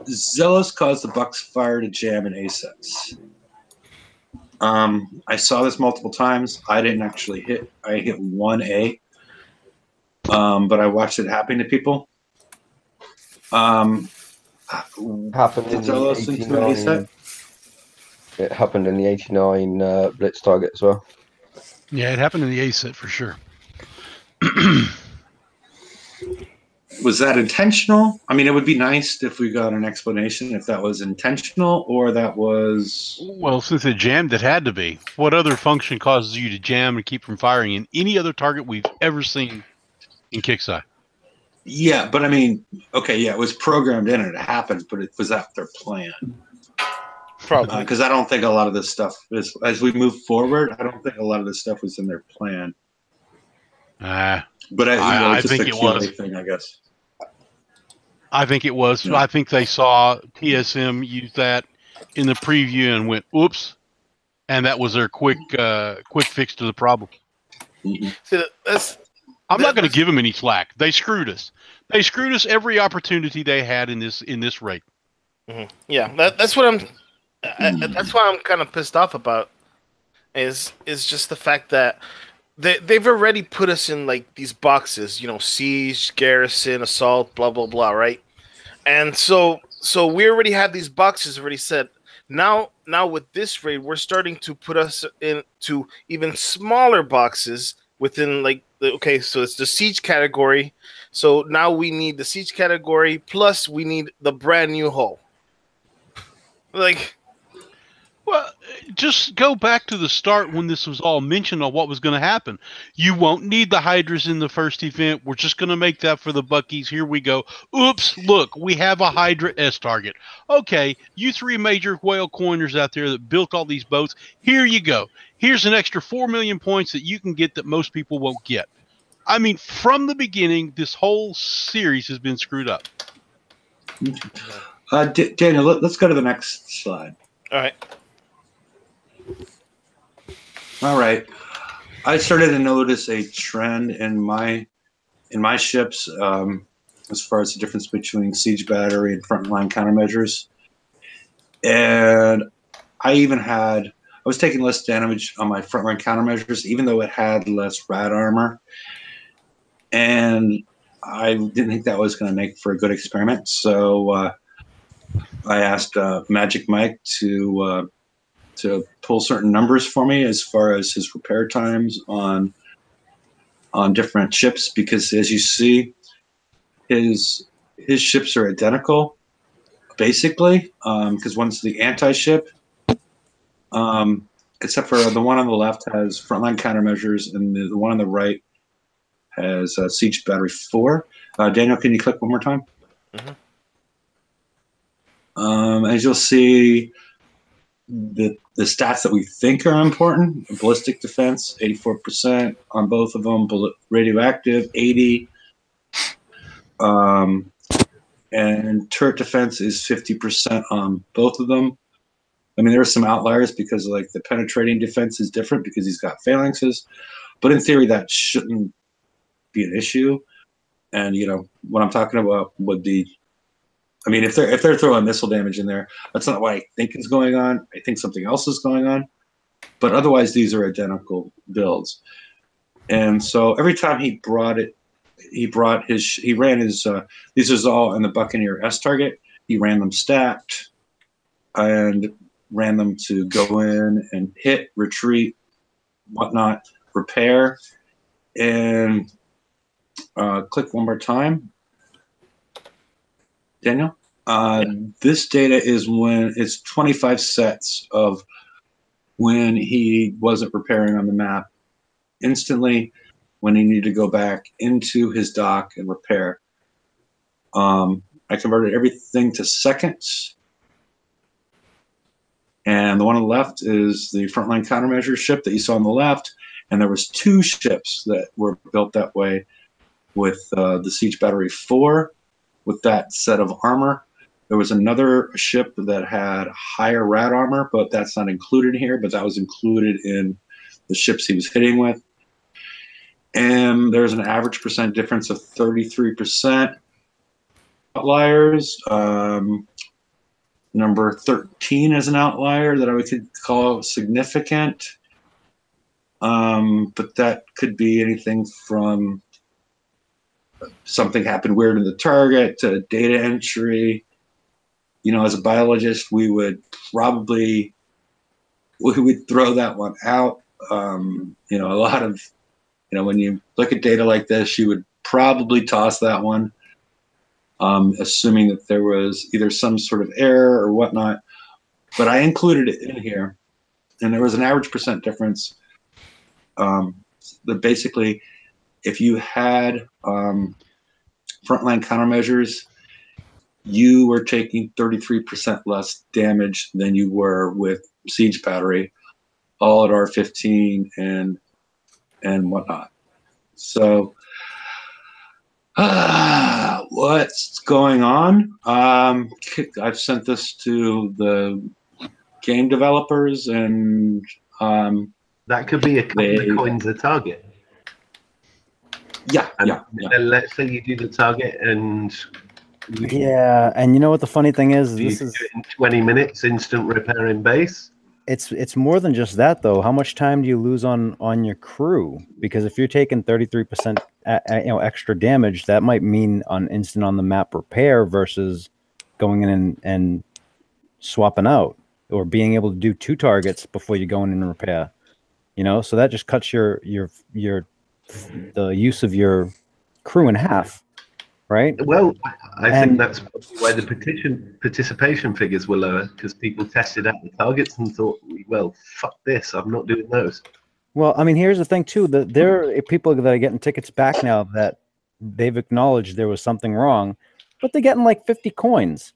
Zealous caused the Bucks fire to jam in A-sets. I saw this multiple times. I didn't actually hit. I hit 1A, but I watched it happen to people. Happened in the 89. It happened in the 89 Blitz target as well. Yeah, it happened in the A set for sure. Was that intentional? I mean, it would be nice if we got an explanation if that was intentional or that was... Well, since it jammed, it had to be. What other function causes you to jam and keep from firing in any other target we've ever seen in Kicksai? Yeah, but I mean, okay, yeah, it was programmed in and it happens, but was that their plan? Probably. Because I don't think a lot of this stuff is, as we move forward, I don't think a lot of this stuff was in their plan. But I think it was. Thing, I guess. I think it was. Yeah. I think they saw TSM use that in the preview and went, "Oops," and that was their quick fix to the problem. Mm-hmm. See, I'm not going to give them any slack. They screwed us. They screwed us every opportunity they had in this raid. Mm-hmm. Yeah, that's what I'm. That's why I'm kind of pissed off about. Is just the fact that they've already put us in like these boxes, siege, garrison, assault, blah blah blah, right? And so we already have these boxes already set. Now with this raid, we're starting to put us into even smaller boxes within so it's the siege category. So now we need the siege category plus we need the brand new hull. Well, just go back to the start when this was all mentioned on what was going to happen. You won't need the Hydras in the first event. We're just going to make that for the Buckies. Here we go. Oops, look, we have a Hydra S target. Okay, you 3 major whale coiners out there that built all these boats, here you go. Here's an extra 4 million points that you can get that most people won't get. I mean, from the beginning, this whole series has been screwed up. Daniel, let's go to the next slide. All right. All right. I started to notice a trend in my ships as far as the difference between siege battery and frontline countermeasures. And I was taking less damage on my frontline countermeasures, even though it had less rad armor. And I didn't think that was going to make for a good experiment. So I asked Magic Mike to pull certain numbers for me as far as his repair times on different ships, because as you see, his ships are identical, basically, because one's the anti-ship, except for the one on the left has frontline countermeasures, and the one on the right has Siege Battery 4. Daniel, can you click one more time? Mm-hmm. As you'll see, the stats that we think are important: ballistic defense, 84% on both of them; radioactive, 80, and turret defense is 50% on both of them. I mean, there are some outliers because, like, the penetrating defense is different because he's got phalanxes, but in theory, that shouldn't be an issue. And what I'm talking about would be, I mean, if they're throwing missile damage in there, that's not what I think is going on. I think something else is going on. But otherwise, these are identical builds. And so every time he ran his. These are all in the Buccaneer S target. He ran them stacked, and ran them to go in and hit, retreat, whatnot, repair, and click one more time. Daniel? This data is when it's 25 sets of when he wasn't repairing on the map instantly, when he needed to go back into his dock and repair. I converted everything to seconds. And the one on the left is the frontline countermeasure ship that you saw on the left. And there was 2 ships that were built that way with the Siege Battery 4 with that set of armor. There was another ship that had higher rad armor, but that's not included here, but that was included in the ships he was hitting with. And there's an average percent difference of 33%. Outliers, number 13 is an outlier that I could call significant. But that could be anything from something happened weird in the target to data entry. As a biologist, we would throw that one out. A lot of, when you look at data like this, you would probably toss that one, assuming that there was either some sort of error or whatnot. But I included it in here, and there was an average percent difference. That basically, if you had frontline countermeasures, you were taking 33% less damage than you were with Siege Battery, all at R15 and whatnot. So, what's going on? I've sent this to the game developers, and that could be a couple of coins a target. Yeah. Let's say you do the target and yeah, and you know what the funny thing is? This is in 20 minutes, instant repair in base. It's more than just that, though. How much time do you lose on your crew? Because if you're taking 33% extra damage, that might mean on instant on the map repair versus going in and swapping out, or being able to do 2 targets before you go in and repair. So that just cuts the use of your crew in half, right? Well, I think that's probably why the participation figures were lower, because people tested out the targets and thought we well, fuck this, I'm not doing those. Well, I mean, here's the thing too. That there are people that are getting tickets back now that they've acknowledged there was something wrong, but they're getting like 50 coins.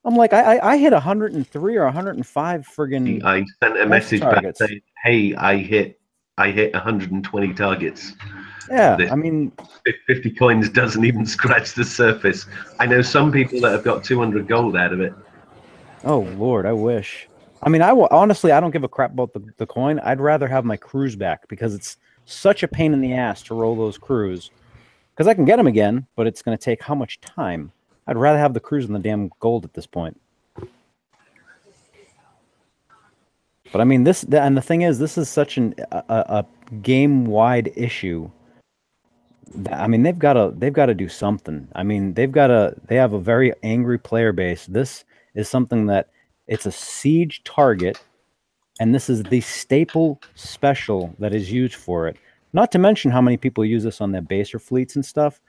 I'm like, I hit 103 or 105 friggin' I sent a message back targets. saying, hey, I hit 120 targets. Yeah, This- I mean, 50 coins doesn't even scratch the surface. I know some people that have got 200 gold out of it. oh Lord, I wish. I mean, honestly, I don't give a crap about the coin. I'd rather have my crews back because it's such a pain in the ass to roll those crews. Because I can get them again, but it's going to take how much time? I'd rather have the crews than the damn gold at this point. But I mean, and the thing is, this is such a game-wide issue. I mean, they've got to do something. I mean, they have a very angry player base. This is something that it's a siege target, and this is the staple special that is used for it. Not to mention how many people use this on their baser fleets and stuff.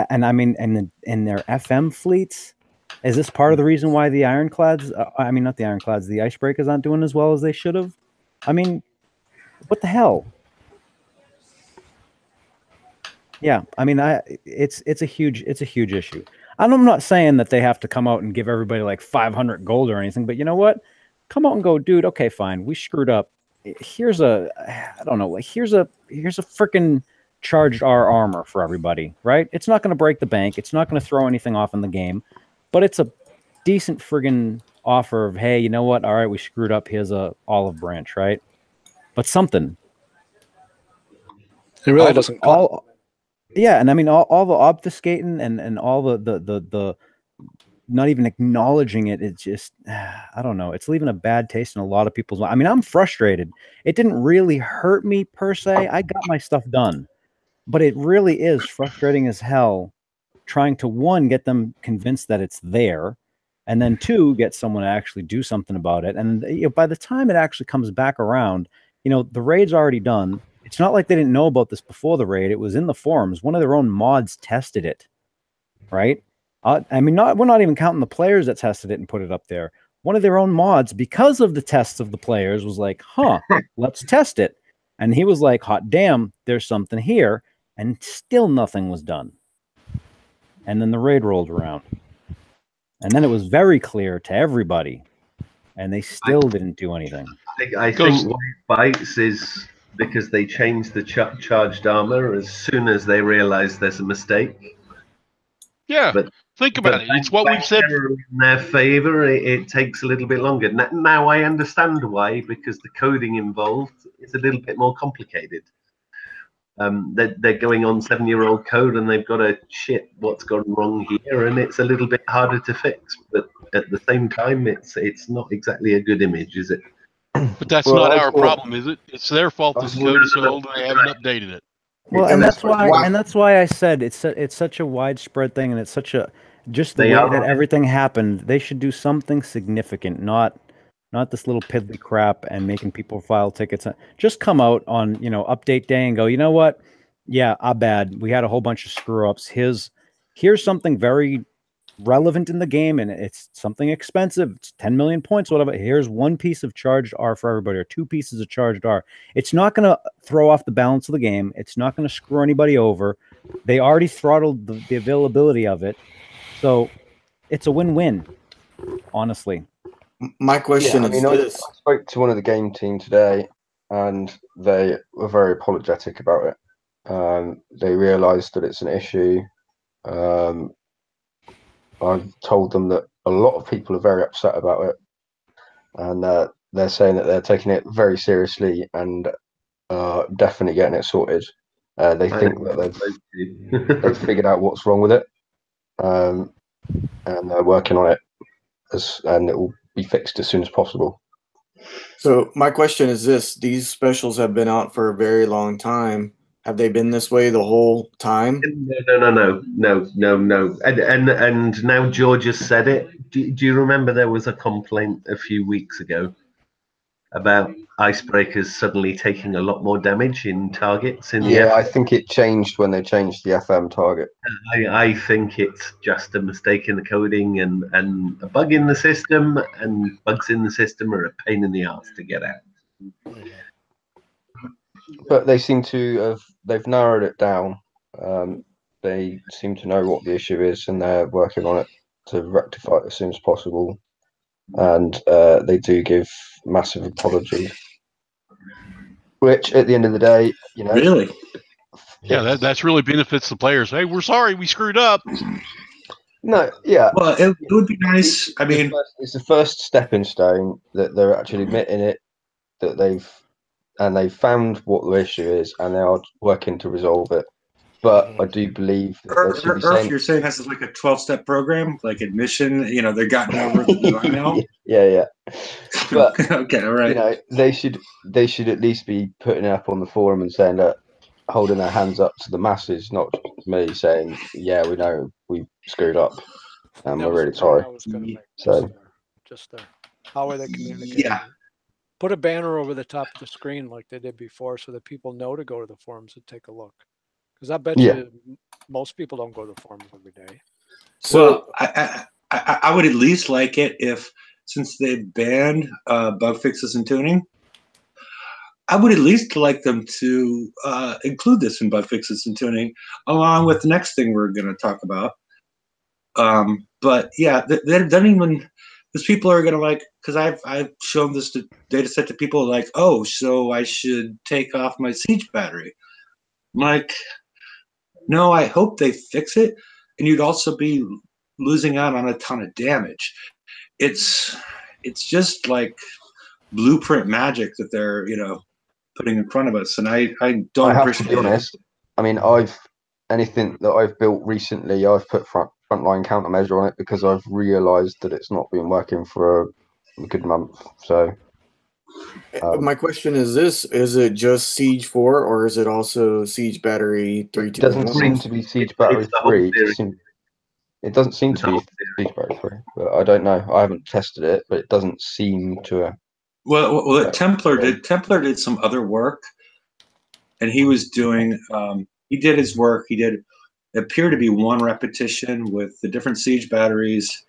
And I mean, in their FM fleets, is this part of the reason why the ironclads? I mean, not the ironclads, the icebreakers aren't doing as well as they should have. I mean, what the hell? Yeah, I mean, it's a huge issue. And I'm not saying that they have to come out and give everybody like 500 gold or anything, but you know what? Come out and go, dude. Okay, fine, we screwed up. Here's a freaking charged R armor for everybody, right? It's not going to break the bank. It's not going to throw anything off in the game, but it's a decent friggin' offer of, hey, you know what? All right, we screwed up. Here's a olive branch, right? But something. It really doesn't. Yeah, and I mean all the obfuscating and all the not even acknowledging it. It's just, I don't know. It's leaving a bad taste in a lot of people's mind. I mean, I'm frustrated. It didn't really hurt me per se. I got my stuff done, but it really is frustrating as hell trying to, one, get them convinced that it's there, and then two, get someone to actually do something about it. And by the time it actually comes back around, the raid's already done. It's not like they didn't know about this before the raid. It was in the forums. One of their own mods tested it, right? I mean, we're not even counting the players that tested it and put it up there. One of their own mods, because of the tests of the players, was like, let's test it. And he was like, hot damn, there's something here. And still nothing was done. And then the raid rolled around. And then it was very clear to everybody. And they still didn't do anything. I think why it bites is because they changed the charged armor as soon as they realize there's a mistake. Yeah, but think about it. It's what we've said. In their favor, it takes a little bit longer. Now I understand why, because the coding involved is a little bit more complicated. They're going on 7-year-old code, and they've got to what's gone wrong here, and it's a little bit harder to fix. But at the same time, it's not exactly a good image, is it? But that's not our problem, is it? It's their fault. This code is so old and they haven't updated it. Well, and that's why I said it's such a widespread thing, and it's such a just the way that everything happened. They should do something significant, not this little piddly crap and making people file tickets. Just come out on update day and go, you know what? Yeah, our bad. We had a whole bunch of screw ups. Here's something very relevant in the game, and it's something expensive. It's 10 million points, whatever. Here's one piece of charged R for everybody, or 2 pieces of charged R. It's not going to throw off the balance of the game. It's not going to screw anybody over. They already throttled the availability of it, so it's a win-win, honestly. My question is this. I spoke to one of the game team today, and they were very apologetic about it. They realized that it's an issue. I've told them that a lot of people are very upset about it, and they're saying that they're taking it very seriously and definitely getting it sorted. They think that they've figured out what's wrong with it, and they're working on it, and it will be fixed as soon as possible. So my question is this: these specials have been out for a very long time. Have they been this way the whole time? No. And now George has said it. Do you remember there was a complaint a few weeks ago about icebreakers suddenly taking a lot more damage in targets in the Yeah, I think it changed when they changed the FM target. I think it's just a mistake in the coding and a bug in the system, and bugs in the system are a pain in the ass to get out. But they seem to they've narrowed it down. They seem to know what the issue is, and they're working on it to rectify it as soon as possible. And they do give massive apologies, which at the end of the day, you know, Really? Yeah, that's really benefits the players. Hey, we're sorry, we screwed up. no, yeah. Well, it would be nice. I mean, It's the first stepping stone that they're actually admitting it, that they've found what the issue is, and they are working to resolve it. But I do believe that they should be saying, you're saying this is like a 12-step program, like admission. You know, they've gotten over the design now. yeah. But okay, all right. you know, they should at least be putting it up on the forum and saying that, holding their hands up to the masses, not me, saying, yeah, we know we screwed up and That we're was really the point sorry. I was gonna make. So Just there. How are they communicating? Yeah. Put a banner over the top of the screen like they did before, so that people know to go to the forums and take a look. Because I bet Yeah. you most people don't go to the forums every day. So I would at least like it if, since they banned bug fixes and tuning, I would at least like them to include this in bug fixes and tuning, along with the next thing we're going to talk about. But yeah, they don't even, because people are going to like, because I've shown this data set to people like, oh, so I should take off my siege battery. I'm like, no, I hope they fix it, and you'd also be losing out on a ton of damage. It's just like blueprint magic that they're putting in front of us, and I don't I have to appreciate be honest. I mean, anything that I've built recently, I've put frontline countermeasure on it because I've realised that it's not been working for a good month. So my question is this: is it just Siege 4, or is it also Siege Battery 3, it 2, doesn't and 1? seem to be Siege Battery It's the whole 3. series. It doesn't seem It's to the be whole series. Siege Battery 3, but I don't know. I haven't tested it, but it doesn't seem to. Well, Templar did some other work, and he was doing. He did his work. He did appear to be one repetition with the different siege batteries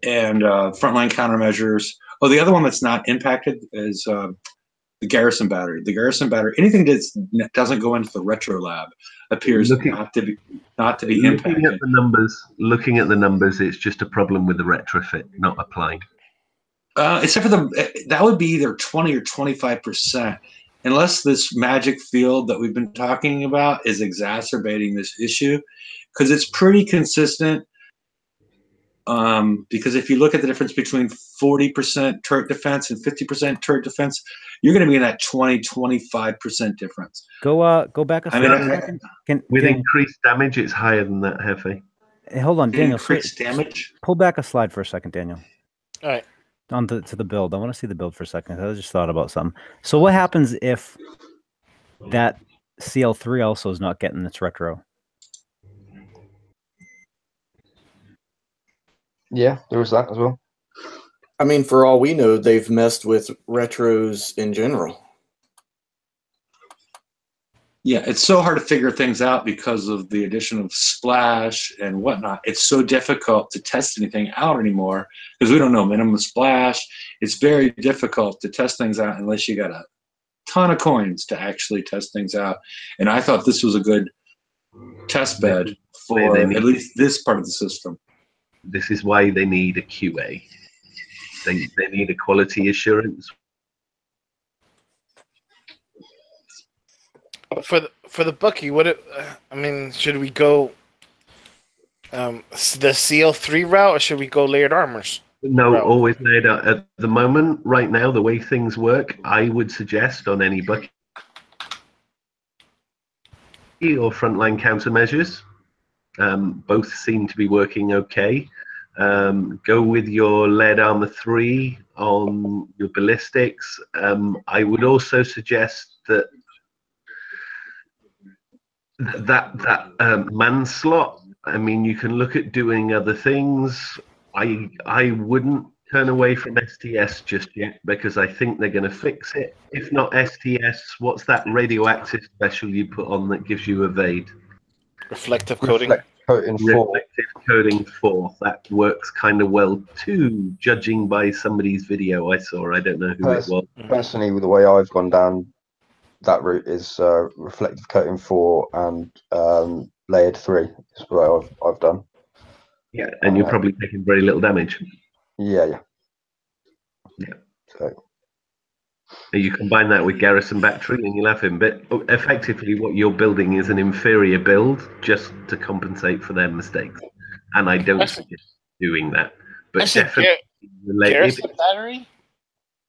and frontline countermeasures. Oh, the other one that's not impacted is the garrison battery. The garrison battery, anything that doesn't go into the retro lab, appears not to be Looking impacted. looking at the numbers, it's just a problem with the retrofit not applying. Except for that would be either 20 or 25%, unless this magic field that we've been talking about is exacerbating this issue, because it's pretty consistent. Because if you look at the difference between 40% turret defense and 50% turret defense, you're going to be in that 20-25% difference. Go back a I second. mean, With Daniel, increased damage, it's higher than that, Hefe. hey, hold on, Daniel. increased damage. Pull back a slide for a second, Daniel. All right. To the build. I want to see the build for a second. I just thought about something. So what happens if that CL3 also is not getting its retro? Yeah, there was that as well. I mean, for all we know, they've messed with retros in general. Yeah, it's so hard to figure things out because of the addition of splash and whatnot. It's so difficult to test anything out anymore because we don't know minimum splash. It's very difficult to test things out unless you got a ton of coins to actually test things out. And I thought this was a good test bed for at least this part of the system. This is why they need a QA. They need a quality assurance. For the Bucky, I mean, should we go the CL3 route, or should we go layered armors? No, route? always laid out. At the moment, right now, the way things work, I would suggest on any Bucky or frontline countermeasures, both seem to be working okay. Go with your lead armor 3 on your ballistics. I would also suggest that man slot. I mean, you can look at doing other things. I wouldn't turn away from STS just yet because I think they're going to fix it. If not STS, what's that radioactive special you put on that gives you evade? Reflective coating. Coating 4. Reflective coating 4. That works kind of well too, judging by somebody's video I saw. I don't know who it was. Personally, with the way I've gone down that route is reflective coating 4 and layered 3 is what I've done. Yeah, and you're probably taking very little damage. Yeah. So you combine that with Garrison Battery and you'll have him. But effectively, what you're building is an inferior build just to compensate for their mistakes. And I don't suggest doing that. But definitely Garrison Battery?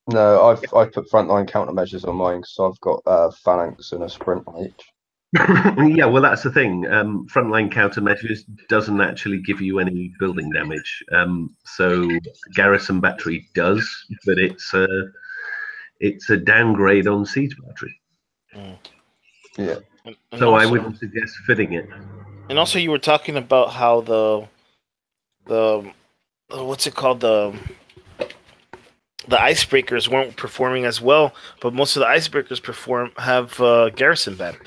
no, I've put frontline countermeasures on mine because I've got phalanx and a sprint on each. Yeah, well, that's the thing. Frontline countermeasures doesn't actually give you any building damage. So Garrison Battery does, but it's a downgrade on Siege Battery. Yeah. And So I also- wouldn't suggest fitting it. And also, you were talking about how the what's it called, the icebreakers weren't performing as well, but most of the icebreakers have Garrison Battery.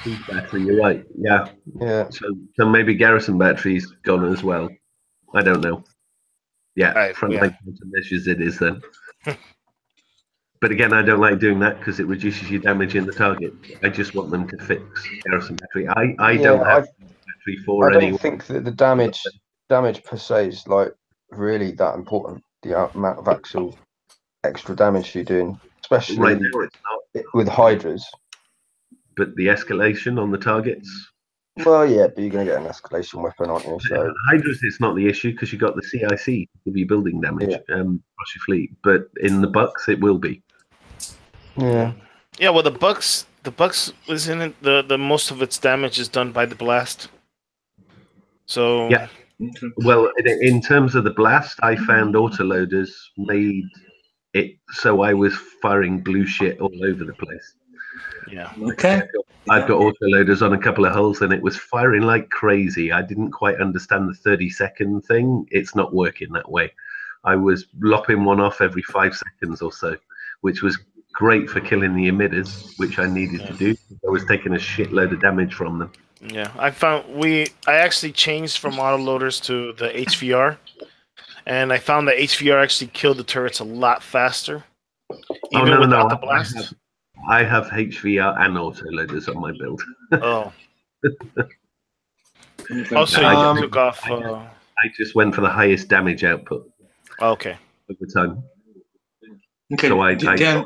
Siege Battery, you're right. Yeah. Yeah. So maybe Garrison Battery's gone as well. I don't know. Yeah, Right, frontline countermeasures it is then. But again, I don't like doing that because it reduces your damage in the target. I just want them to fix Garrison Battery. I don't have Battery 4 I don't anyway. think that the damage per se is like really that important. The amount of actual extra damage you're doing, especially Right now it's not. with Hydras. But the escalation on the targets. Well, yeah, but you're going to get an escalation weapon, aren't you? So Hydras, it's not the issue because you've got the CIC to give you building damage across your fleet. But in the Bucks, it will be. yeah, Yeah, well, the Bucks isn't it the most of its damage is done by the blast. So Yeah. Well, in terms of the blast, I found autoloaders made it so I was firing blue shit all over the place. yeah. Okay. I've got autoloaders on a couple of holes and it was firing like crazy. I didn't quite understand the 30-second thing. It's not working that way. I was lopping one off every 5 seconds or so, which was great for killing the emitters, which I needed to do. I was taking a shitload of damage from them. Yeah, I actually changed from autoloaders to the HVR, and I found that HVR actually killed the turrets a lot faster, even without the blast. I have HVR and autoloaders on my build. Oh. Also, you took off. I just went for the highest damage output Okay. over time. Okay. So I Dan,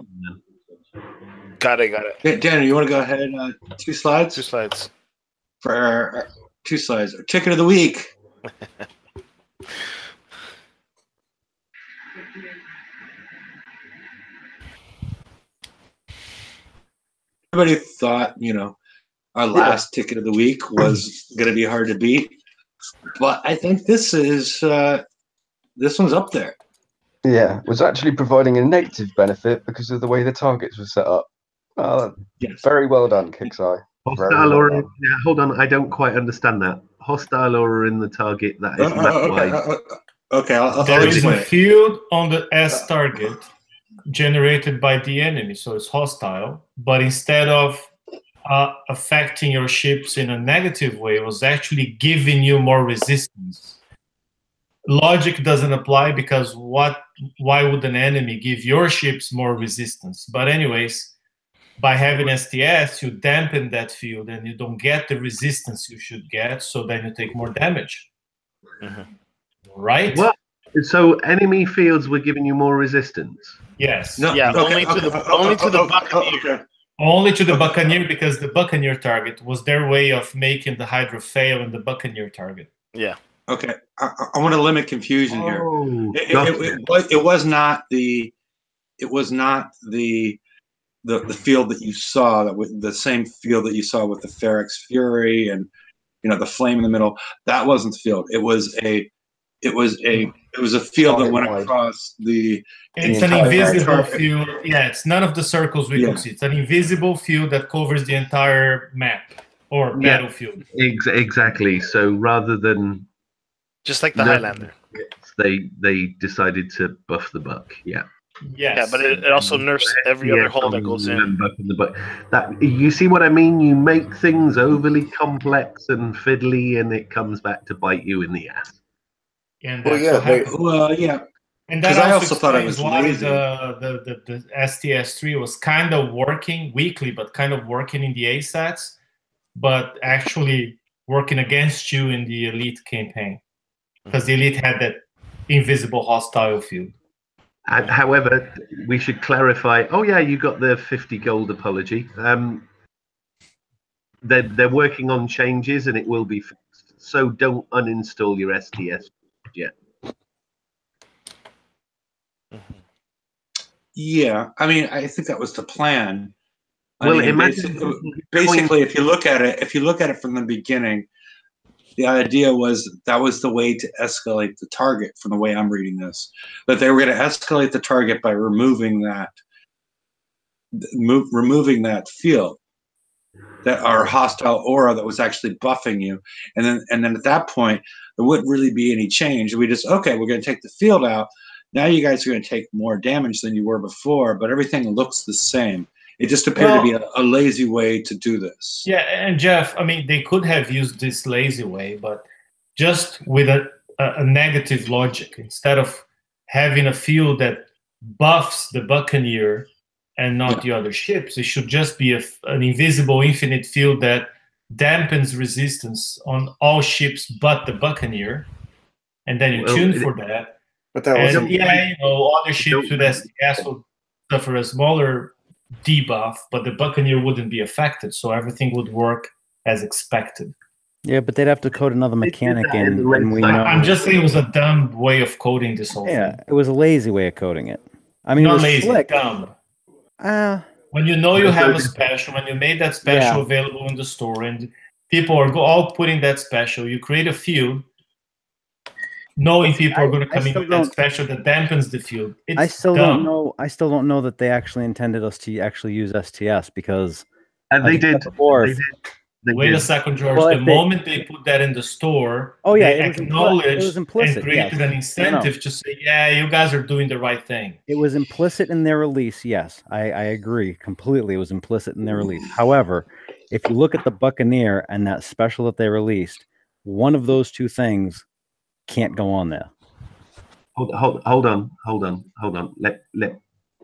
Got it. Dan, you want to go ahead? 2 slides? 2 slides. For our 2 slides. Our ticket of the week. Everybody thought, our last ticket of the week was going to be hard to beat, but I think this one's up there. yeah, was actually providing a negative benefit because of the way the targets were set up. Yes. Very well done, Kixeye. Hostile aura. Yeah, hold on, I don't quite understand that. Hostile aura in the target that is map wide. Okay, I'll There is explain a it. field on the S target generated by the enemy, so it's hostile. But instead of affecting your ships in a negative way, it was actually giving you more resistance. Logic doesn't apply because why would an enemy give your ships more resistance? But anyways, by having STS, you dampen that field and you don't get the resistance you should get, so then you take more damage. Right? What? So enemy fields were giving you more resistance? Yes. No, Yeah, okay, only to the Buccaneer. okay. Only to the Buccaneer, because the Buccaneer target was their way of making the Hydra fail in the Buccaneer target. Yeah. Okay, I want to limit confusion here. Oh, It was not the field that you saw, that with the same field that you saw with the Ferex Fury and the flame in the middle. That wasn't the field. It was a field that went across the. It's an invisible field. Yeah, it's none of the circles we could see. It's an invisible field that covers the entire map or battlefield. Exactly. So rather than just like the No. Highlander. They decided to buff the buck. Yeah. Yes. Yeah, but it also nerfs every other hull that goes in. And buffing the buck. That you see what I mean? You make things overly complex and fiddly, and it comes back to bite you in the ass. And Well, that's yeah, what happened. Well, yeah. And 'Cause that I also also thought it explains was why lazy. the STS3 was kind of working weekly, but kind of working in the ASATs, but actually working against you in the Elite campaign. Because the Elite had that invisible hostile field. And, however, we should clarify. Oh yeah, you got the 50 gold apology. They're working on changes, and it will be fixed. So don't uninstall your STS yet. Yeah, I mean, I think that was the plan. Well, I mean, imagine basically, if you look at it from the beginning, the idea was that was the way to escalate the target. From the way I'm reading this, that they were going to escalate the target by removing that field, that our hostile aura that was actually buffing you, and then at that point there wouldn't really be any change. We just we're going to take the field out. Now you guys are going to take more damage than you were before, but everything looks the same. It just appeared to be a lazy way to do this. Yeah, and Jeff, I mean, they could have used this lazy way, but just with a negative logic. Instead of having a field that buffs the Buccaneer and not the other ships, it should just be an invisible infinite field that dampens resistance on all ships but the Buccaneer, and then you tune for that. But that And wasn't. other ships with STS will suffer a smaller debuff, but the Buccaneer wouldn't be affected, so everything would work as expected. Yeah, but they'd have to code another mechanic that in in, the red and we side. know. I'm just saying it was a dumb way of coding this whole Yeah, thing. it was a lazy way of coding it. I mean, it Not was lazy, slick. dumb. When you know you have a special, when you made that special available in the store, and people are all putting that special, you create a field, knowing people are going to come in with that special that dampens the field. It's I still dumb. don't know. I still don't know that they actually intended us to actually use STS because. And like they I said did. before, Wait a second, George. Well, the if they- moment they put that in the store, Oh, yeah, they it was acknowledged implicit, and created yes. an incentive to say, yeah, you guys are doing the right thing. It was implicit in their release. Yes, I agree completely. It was implicit in their release. However, if you look at the Buccaneer and that special that they released, one of those two things can't go on there. Hold on.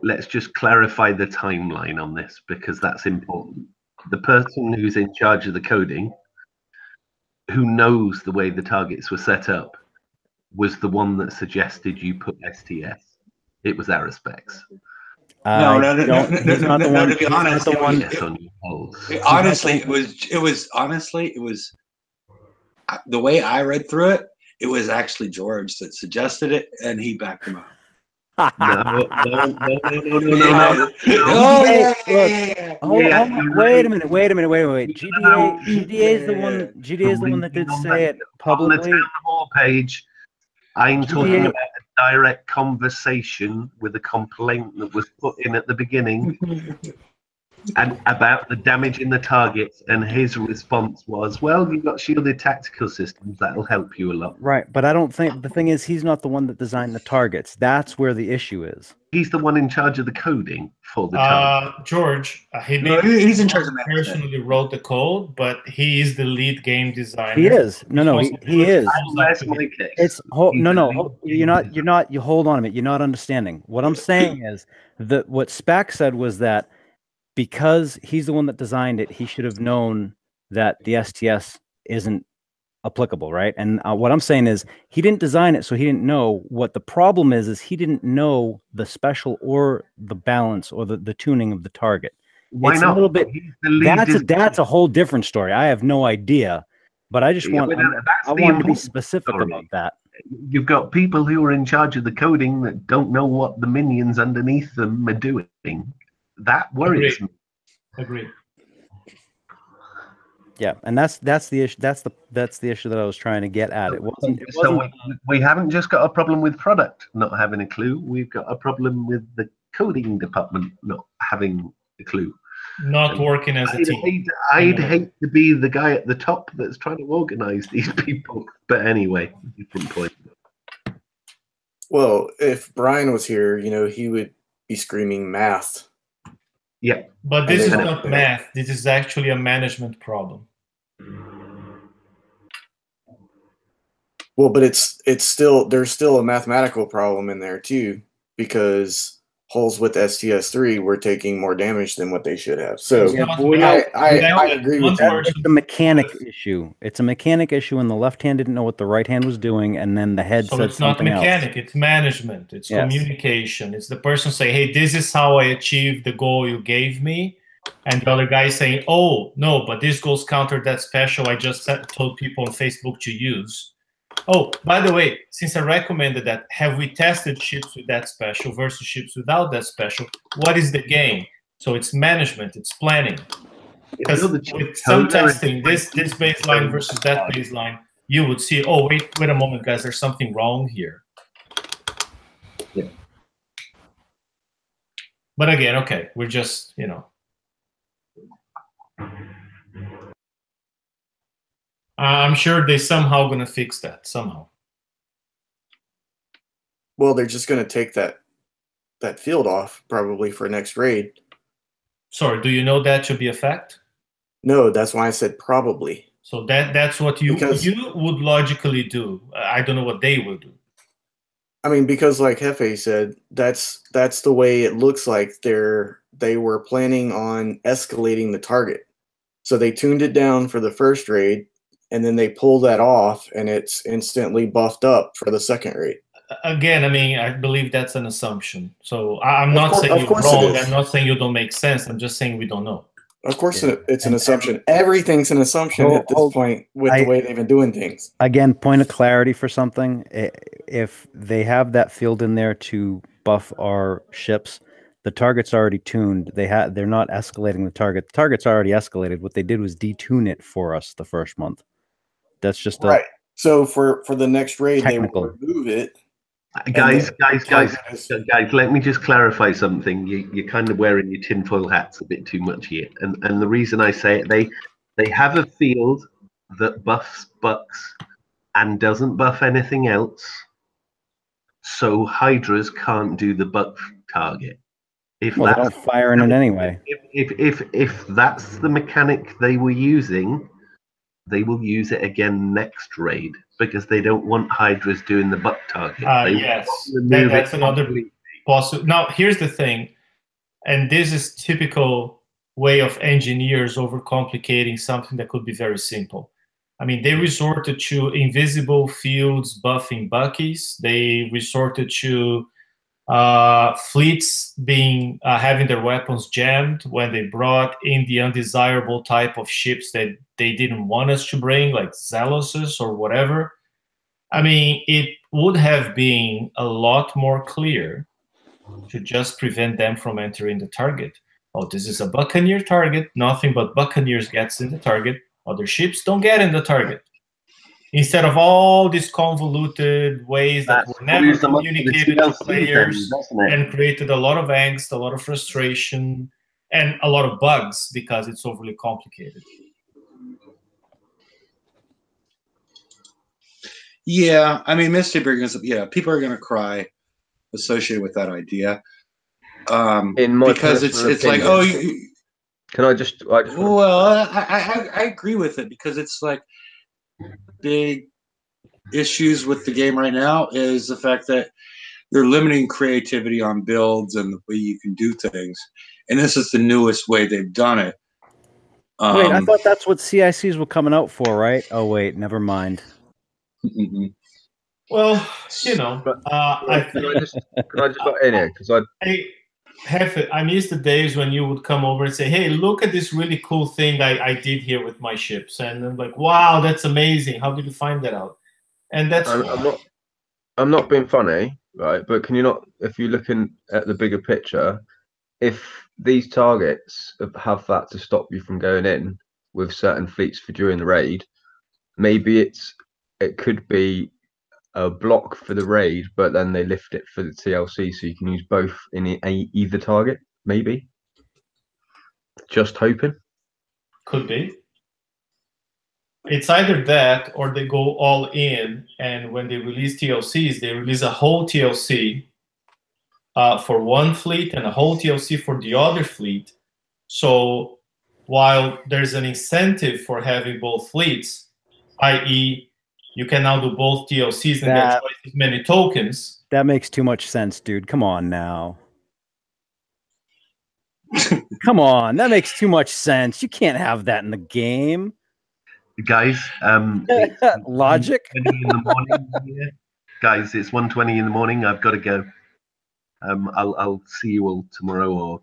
Let's just clarify the timeline on this because that's important. The person who's in charge of the coding, who knows the way the targets were set up, was the one that suggested you put STS. It was Aerospecs. No, He's not the one. To be honest, Honestly, it was the way I read through it. It was actually George that suggested it, and he backed him up. No. Oh yeah. Wait a minute. GDA is the one. GDA is the one that did say it publicly. On the town hall page, I'm talking about a direct conversation with a complaint that was put in at the beginning and about the damage in the targets, and his response was, well, you've got shielded tactical systems, that'll help you a lot. Right, but I don't think the thing is he's not the one that designed the targets. That's where the issue is. He's the one in charge of the coding for the target. George, he's in charge of that. Personally wrote the code, but he is the lead game designer. He is. He is. That's my case. It's you're not. You hold on a minute. You're not understanding. What I'm saying is that what Spack said was that because he's the one that designed it, he should have known that the STS isn't applicable, right? And what I'm saying is he didn't design it, so he didn't know. What the problem is he didn't know the special or the balance or the tuning of the target. Why it's not? A little bit. That's a whole different story. I have no idea, but I just I want to be specific about that. You've got people who are in charge of the coding that don't know what the minions underneath them are doing. That worries me. Agree. Yeah, and that's the issue. That's the issue that I was trying to get at. It wasn't. We haven't just got a problem with product not having a clue. We've got a problem with the coding department not having a clue. not working as a team. I'd hate to be the guy at the top that's trying to organize these people. But anyway, different point. Well, if Brian was here, he would be screaming math. Yeah. But this is not math. This is actually a management problem. Well, but it's still, there's still a mathematical problem in there too, because hulls with STS3 were taking more damage than what they should have. So I agree with that. It's a mechanic issue. It's a mechanic issue, and the left hand didn't know what the right hand was doing, and then the head said something else. It's not mechanic, it's management, it's communication. It's the person saying, hey, this is how I achieved the goal you gave me. And the other guy saying, oh, no, but this goes counter that special I just told people on Facebook to use. Oh, by the way, since I recommended that, have we tested ships with that special versus ships without that special? What is the game? So it's management, it's planning. Because with some testing, this baseline versus that baseline, you would see, oh, wait a moment, guys, there's something wrong here. Yeah. But again, okay, we're just, I'm sure they're somehow going to fix that, somehow. Well, they're just going to take that field off, probably, for next raid. Sorry, do you know that should be a fact? No, that's why I said probably. So that's what you would logically do. I don't know what they would do. I mean, because like Hefe said, that's the way it looks like they were planning on escalating the target. So they tuned it down for the first raid, and then they pull that off, and it's instantly buffed up for the second raid. Again, I mean, I believe that's an assumption. So I'm not saying you're wrong. I'm not saying you don't make sense. I'm just saying we don't know. Of course, it's an assumption. Everything's an assumption at this point with the way they've been doing things. Again, point of clarity for something. If they have that field in there to buff our ships, the target's already tuned. They're not escalating the target. The target's already escalated. What they did was detune it for us the first month. That's just right. So for the next raid, technical. They will remove it. Guys, let me just clarify something. You're kind of wearing your tinfoil hats a bit too much here. And the reason I say it, they have a field that buffs bucks and doesn't buff anything else. So Hydras can't do the buck target. They don't fire in it anyway. If that's the mechanic they were using, they will use it again next raid because they don't want Hydras doing the buck target. Yes, that's another possible. Now, here's the thing, and this is typical way of engineers overcomplicating something that could be very simple. I mean, they resorted to invisible fields buffing buckies. They resorted to fleets having their weapons jammed when they brought in the undesirable type of ships that they didn't want us to bring, like Zealous or whatever. I mean, it would have been a lot more clear to just prevent them from entering the target. Oh, this is a Buccaneer target. Nothing but Buccaneers gets in the target. Other ships don't get in the target. Instead of all these convoluted ways that were never communicated to players and created a lot of angst, a lot of frustration, and a lot of bugs because it's overly complicated. Yeah, I mean, Misty Brigands, people are going to cry associated with that idea. In my because it's like, oh, can I just? I agree with it because it's like big issues with the game right now is the fact that they're limiting creativity on builds and the way you can do things, and this is the newest way they've done it. Wait, I thought that's what CICs were coming out for, right? Oh wait, never mind. Well, you know, can I just got in here because I miss the days when you would come over and say, "Hey, look at this really cool thing I did here with my ships," and I'm like, "Wow, that's amazing! How did you find that out?" And that's I'm not being funny, right? But can you not, if you're looking at the bigger picture, if these targets have that to stop you from going in with certain fleets for during the raid, maybe it could be a block for the raid, but then they lift it for the TLC, so you can use both in either target. Maybe. Just hoping. Could be. It's either that or they go all in, and when they release TLCs, they release a whole TLC for one fleet and a whole TLC for the other fleet. So while there's an incentive for having both fleets, i.e., you can now do both TLCs and get twice as many tokens. That makes too much sense, dude. Come on now. Come on, that makes too much sense. You can't have that in the game. Guys, Logic. 1:20 in the morning here. Guys, it's 1:20 in the morning. I've got to go. I'll see you all tomorrow or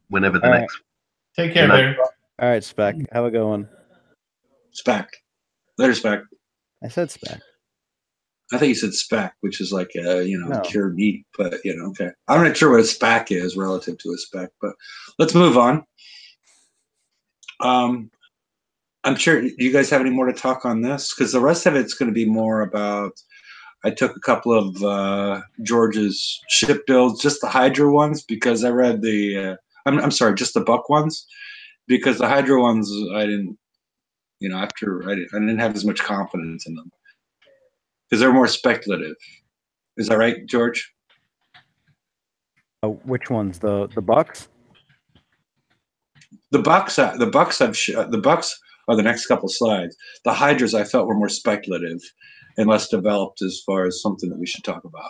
whenever the All right. next. Take care, Barry. All right, Spec. Have a good one. Spec. Later, Spec. I said Spec. I think you said spec, which is like No. cured meat, but okay. I'm not sure what a SPAC is relative to a spec, but let's move on. I'm sure. Do you guys have any more to talk on this? Because the rest of it's going to be more about. I took a couple of George's ship builds, just the Hydra ones, because I read the. I'm sorry, just the Buck ones, because the Hydra ones I didn't. I didn't have as much confidence in them. Because they're more speculative. Is that right, George? Which ones? The Bucks? The Bucks are the next couple slides. The Hydras I felt were more speculative and less developed as far as something that we should talk about.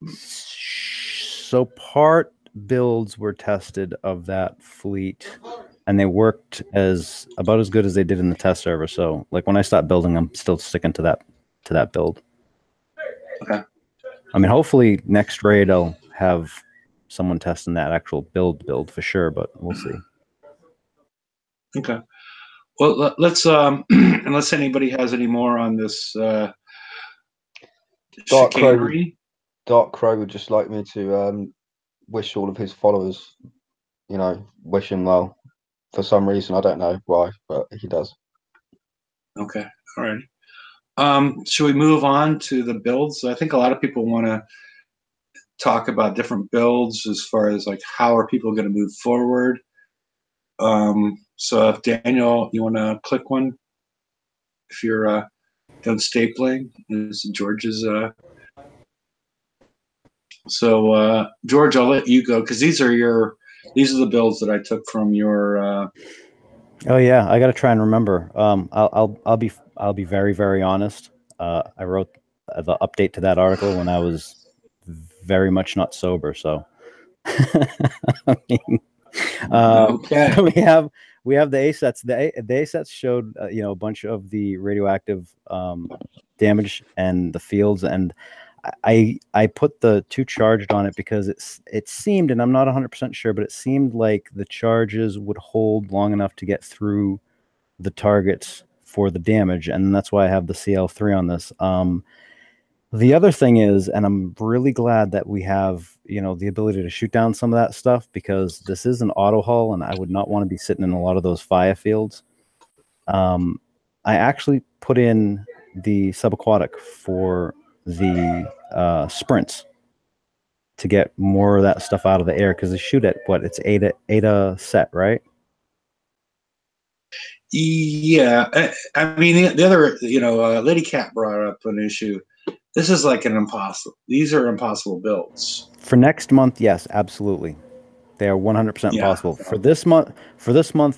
So part builds were tested of that fleet, and they worked about as good as they did in the test server. So, like when I start building, I'm still sticking to that build. Okay. I mean, hopefully next raid I'll have someone testing that actual build for sure, but we'll see. Okay. Well, let's unless anybody has any more on this chicanery. Dark Crow would just like me to wish all of his followers, wish him well. For some reason, I don't know why, but he does. Okay. All right. Should we move on to the builds? I think a lot of people want to talk about different builds as far as like how are people going to move forward. So if Daniel, you want to click one, if you're done stapling, this is George's. So George, I'll let you go because these are the builds that I took from your. Oh yeah, I got to try and remember. I'll be very, very honest. I wrote the update to that article when I was very much not sober. So, I mean, okay. So we have the A sets. The A sets showed a bunch of the radioactive damage and the fields, and I put the 2 charged on it because it seemed, and I'm not 100% sure, but it seemed like the charges would hold long enough to get through the targets for the damage, and that's why I have the CL3 on this. The other thing is, and I'm really glad that we have the ability to shoot down some of that stuff, because this is an auto hull, and I would not want to be sitting in a lot of those fire fields. I actually put in the subaquatic for the sprints to get more of that stuff out of the air, because they shoot at it's 8 a set, right? Yeah, I mean the other, Lady Cat brought up an issue. This is like these are impossible builds. For next month, yes, absolutely. They are 100% possible. For this month,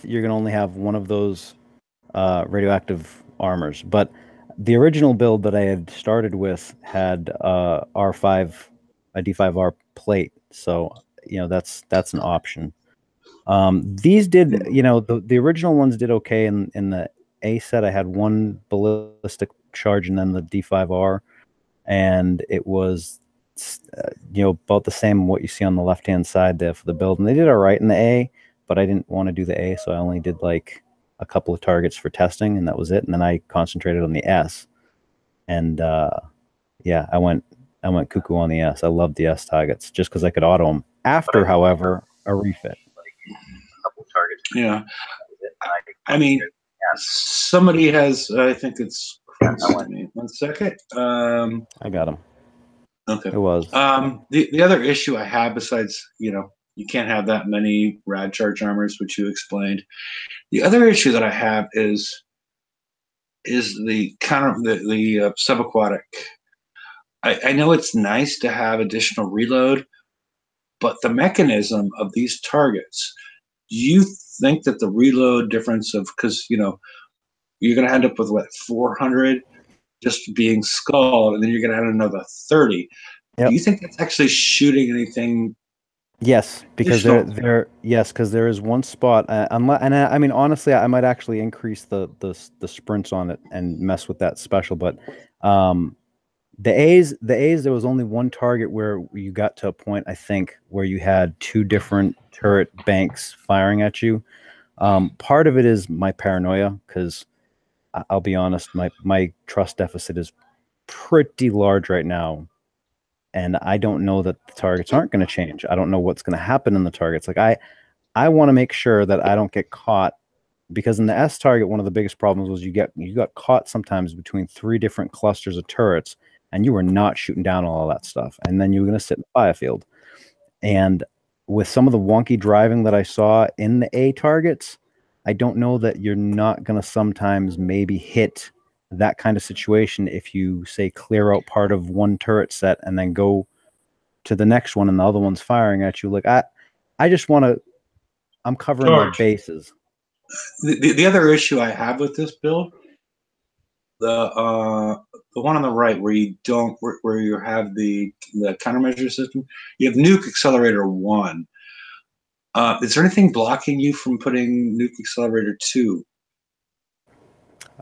you're going to only have one of those radioactive armors. But the original build that I had started with had R5, a D5R plate. So, that's an option. These did, the original ones did okay. In the A set, I had one ballistic charge and then the D5R. And it was, about the same what you see on the left-hand side there for the build. And they did all right in the A, but I didn't want to do the A, so I only did like a couple of targets for testing, and that was it. And then I concentrated on the S. And I went cuckoo on the S. I loved the S targets just because I could auto them. After, however, a refit. Yeah. I mean, somebody has, I think it's, one second. I got him. Okay. It was. The other issue I have, besides, You can't have that many rad charge armors, which you explained. The other issue that I have is the subaquatic. I know it's nice to have additional reload, but the mechanism of these targets, do you think that the reload difference of, because you're going to end up with what, 400 just being skull, and then you're going to add another 30. Yep. Do you think that's actually shooting anything? Yes, because because there is one spot, I mean honestly, I might actually increase the sprints on it and mess with that special, but the A's there was only one target where you got to a point, I think, where you had two different turret banks firing at you. Part of it is my paranoia, because I'll be honest, my trust deficit is pretty large right now. And I don't know that the targets aren't going to change. I don't know what's going to happen in the targets. Like I want to make sure that I don't get caught, because in the S target, one of the biggest problems was you got caught sometimes between 3 different clusters of turrets, and you were not shooting down all that stuff. And then you were going to sit in the battlefield. And with some of the wonky driving that I saw in the A targets, I don't know that you're not going to sometimes maybe hit that kind of situation if you say clear out part of one turret set and then go to the next one and the other one's firing at you. Like I just want to, I'm covering my bases. The other issue I have with this build, the one on the right where you don't, where you have the countermeasure system, you have nuke accelerator 1. Is there anything blocking you from putting nuke accelerator 2?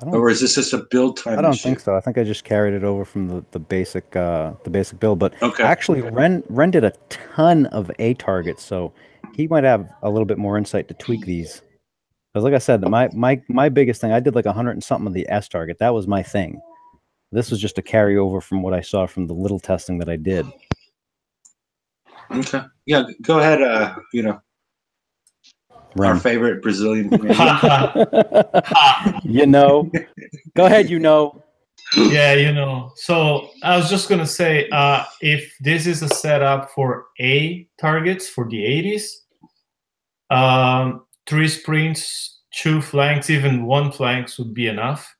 Or is this just a build time? I don't think so. I think I just carried it over from the basic build. But actually, Ren did a ton of A targets, so he might have a little bit more insight to tweak these. Because like I said, my biggest thing, I did like 100 and something of the S target. That was my thing. This was just a carryover from what I saw from the little testing that I did. Okay. Yeah, go ahead. Our favorite Brazilian. Go ahead. Yeah, So I was just gonna say, if this is a setup for A targets for the 80s, 3 sprints, 2 flanks, even 1 flanks would be enough.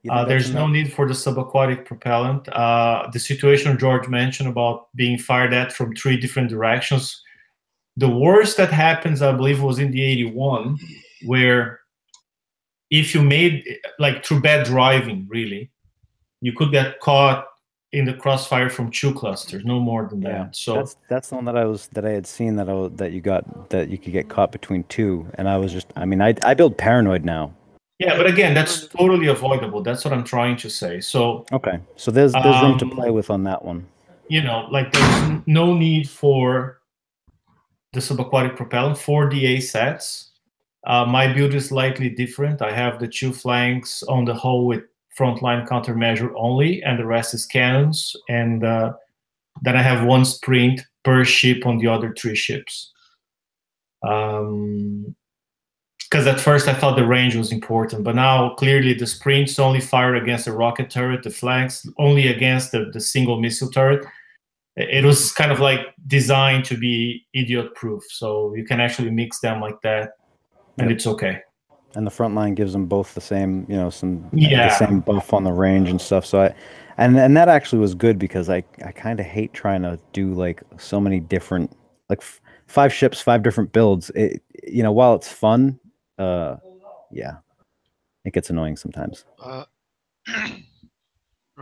There's no need for the subaquatic propellant. The situation George mentioned about being fired at from 3 different directions. The worst that happens, I believe, was in the 81, where if you made, like, through bad driving, really, you could get caught in the crossfire from 2 clusters, no more than that. So that's the one that I had seen that you could get caught between 2, and I was just, I mean, I build paranoid now. Yeah, but again, that's totally avoidable. That's what I'm trying to say. So okay, so there's room to play with on that one. Like, there's no need for the subaquatic propellant for the A sets. My build is slightly different. I have the 2 flanks on the hull with frontline countermeasure only, and the rest is cannons. And then I have 1 sprint per ship on the other 3 ships. Because at first I thought the range was important, but now clearly the sprints only fire against the rocket turret, the flanks only against the single missile turret. It was kind of like designed to be idiot-proof, so you can actually mix them like that, and it's okay. And the front line gives them both the same, the same buff on the range and stuff. So and that actually was good, because I kind of hate trying to do like so many different, like 5 ships, 5 different builds. While it's fun, it gets annoying sometimes. I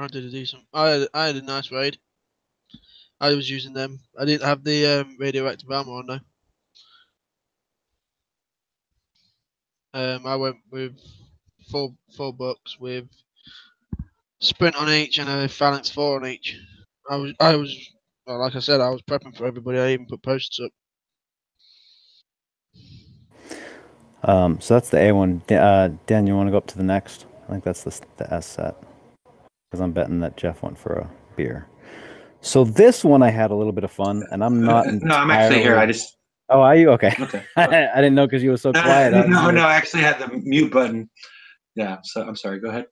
did a decent. I had a nice raid. I was using them. I didn't have the radioactive armor on though. I went with four bucks with sprint on each and a phalanx 4 on each. I was well, like I said, I was prepping for everybody. I even put posts up. So that's the A one. Dan, you want to go up to the next? I think that's the S set, because I'm betting that Jeff went for a beer. So this one I had a little bit of fun, and I'm not. No, I'm actually here. I just. Oh, are you okay? Okay. I didn't know because you were so quiet. No, I actually had the mute button. Yeah, so I'm sorry. Go ahead.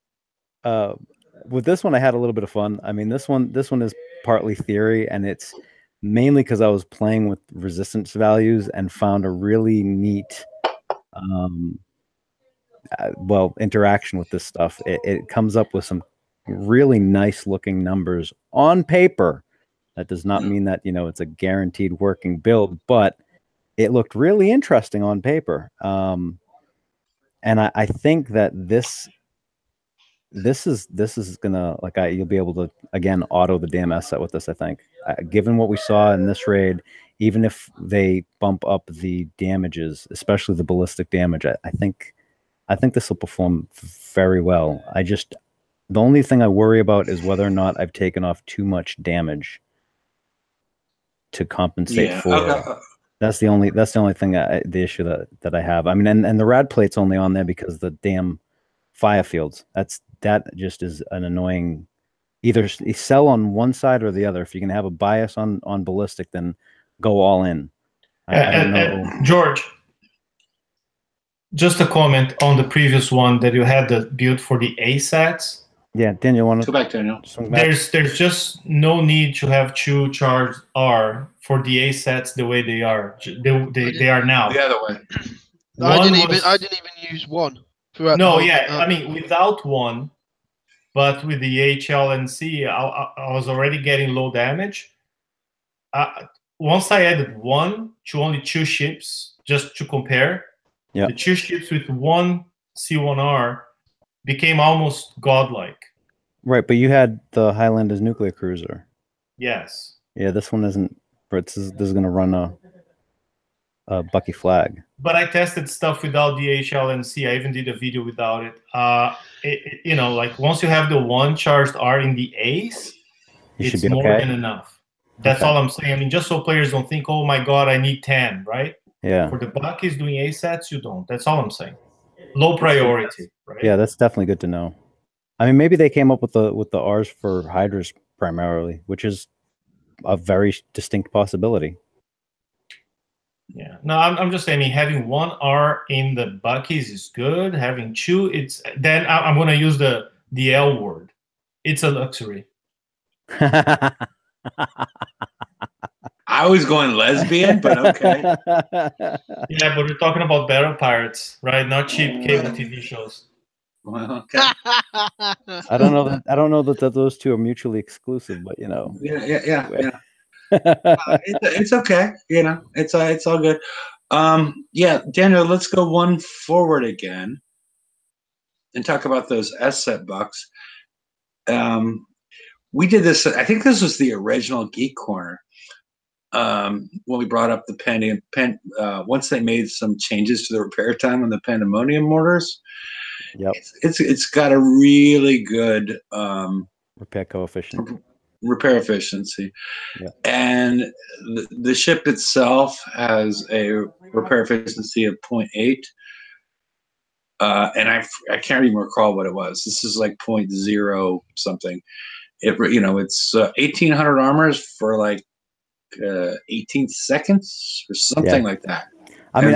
With this one, I had a little bit of fun. I mean, this one is partly theory, and it's mainly because I was playing with resistance values and found a really neat, interaction with this stuff. It comes up with some really nice looking numbers on paper. That does not mean that, it's a guaranteed working build, but it looked really interesting on paper. And I think that this is gonna, you'll be able to again auto the damn S set with this. I think, given what we saw in this raid, even if they bump up the damages, especially the ballistic damage, I think this will perform very well. The only thing I worry about is whether or not I've taken off too much damage to compensate for. That's the only thing, the issue that I have. I mean, and the rad plate's only on there because the damn fire fields. That just is an annoying. Either sell on one side or the other. If you can have a bias on ballistic, then go all in. I don't know. George, just a comment on the previous one that you had the build for the ASATs. Yeah, Daniel, want to go back, Daniel? There's just no need to have 2 charged R for the ASATs the way they are. They are now. The other way. I didn't even use 1. No, I mean without 1, but with the HLNC, I was already getting low damage. Once I added 1 to only 2 ships, just to compare, the 2 ships with 1 C1R became almost godlike. Right, but you had the Highlanders nuclear cruiser. Yes. Yeah, this one isn't. This is going to run a Bucky flag. But I tested stuff without the HLNC. I even did a video without it. Once you have the 1 charged R in the Ace, it's more than enough. That's all I'm saying. I mean, just so players don't think, oh my God, I need 10, right? Yeah. For the Buckies doing ASATs, you don't. That's all I'm saying. Low priority, right? Yeah, that's definitely good to know. I mean, maybe they came up with the R's for Hydras primarily, which is a very distinct possibility. Yeah. No, I'm just saying. I mean, having 1 R in the Buckies is good. Having 2, then I'm going to use the L word. It's a luxury. I was going lesbian, but okay. Yeah, but we're talking about battle pirates, right? Not cheap cable TV shows. Well, okay. I don't know that those two are mutually exclusive, but Yeah. It's okay. It's all good. Daniel, let's go one forward again and talk about those S set bucks. We did this. I think this was the original Geek Corner. When we brought up the once they made some changes to the repair time on the Pandemonium mortars, it's got a really good repair coefficient, repair efficiency, and the ship itself has a repair efficiency of 0.8, and I can't even recall what it was. This is like 0.0 something. It's 1,800 armors for like 18 seconds or something like that. I mean,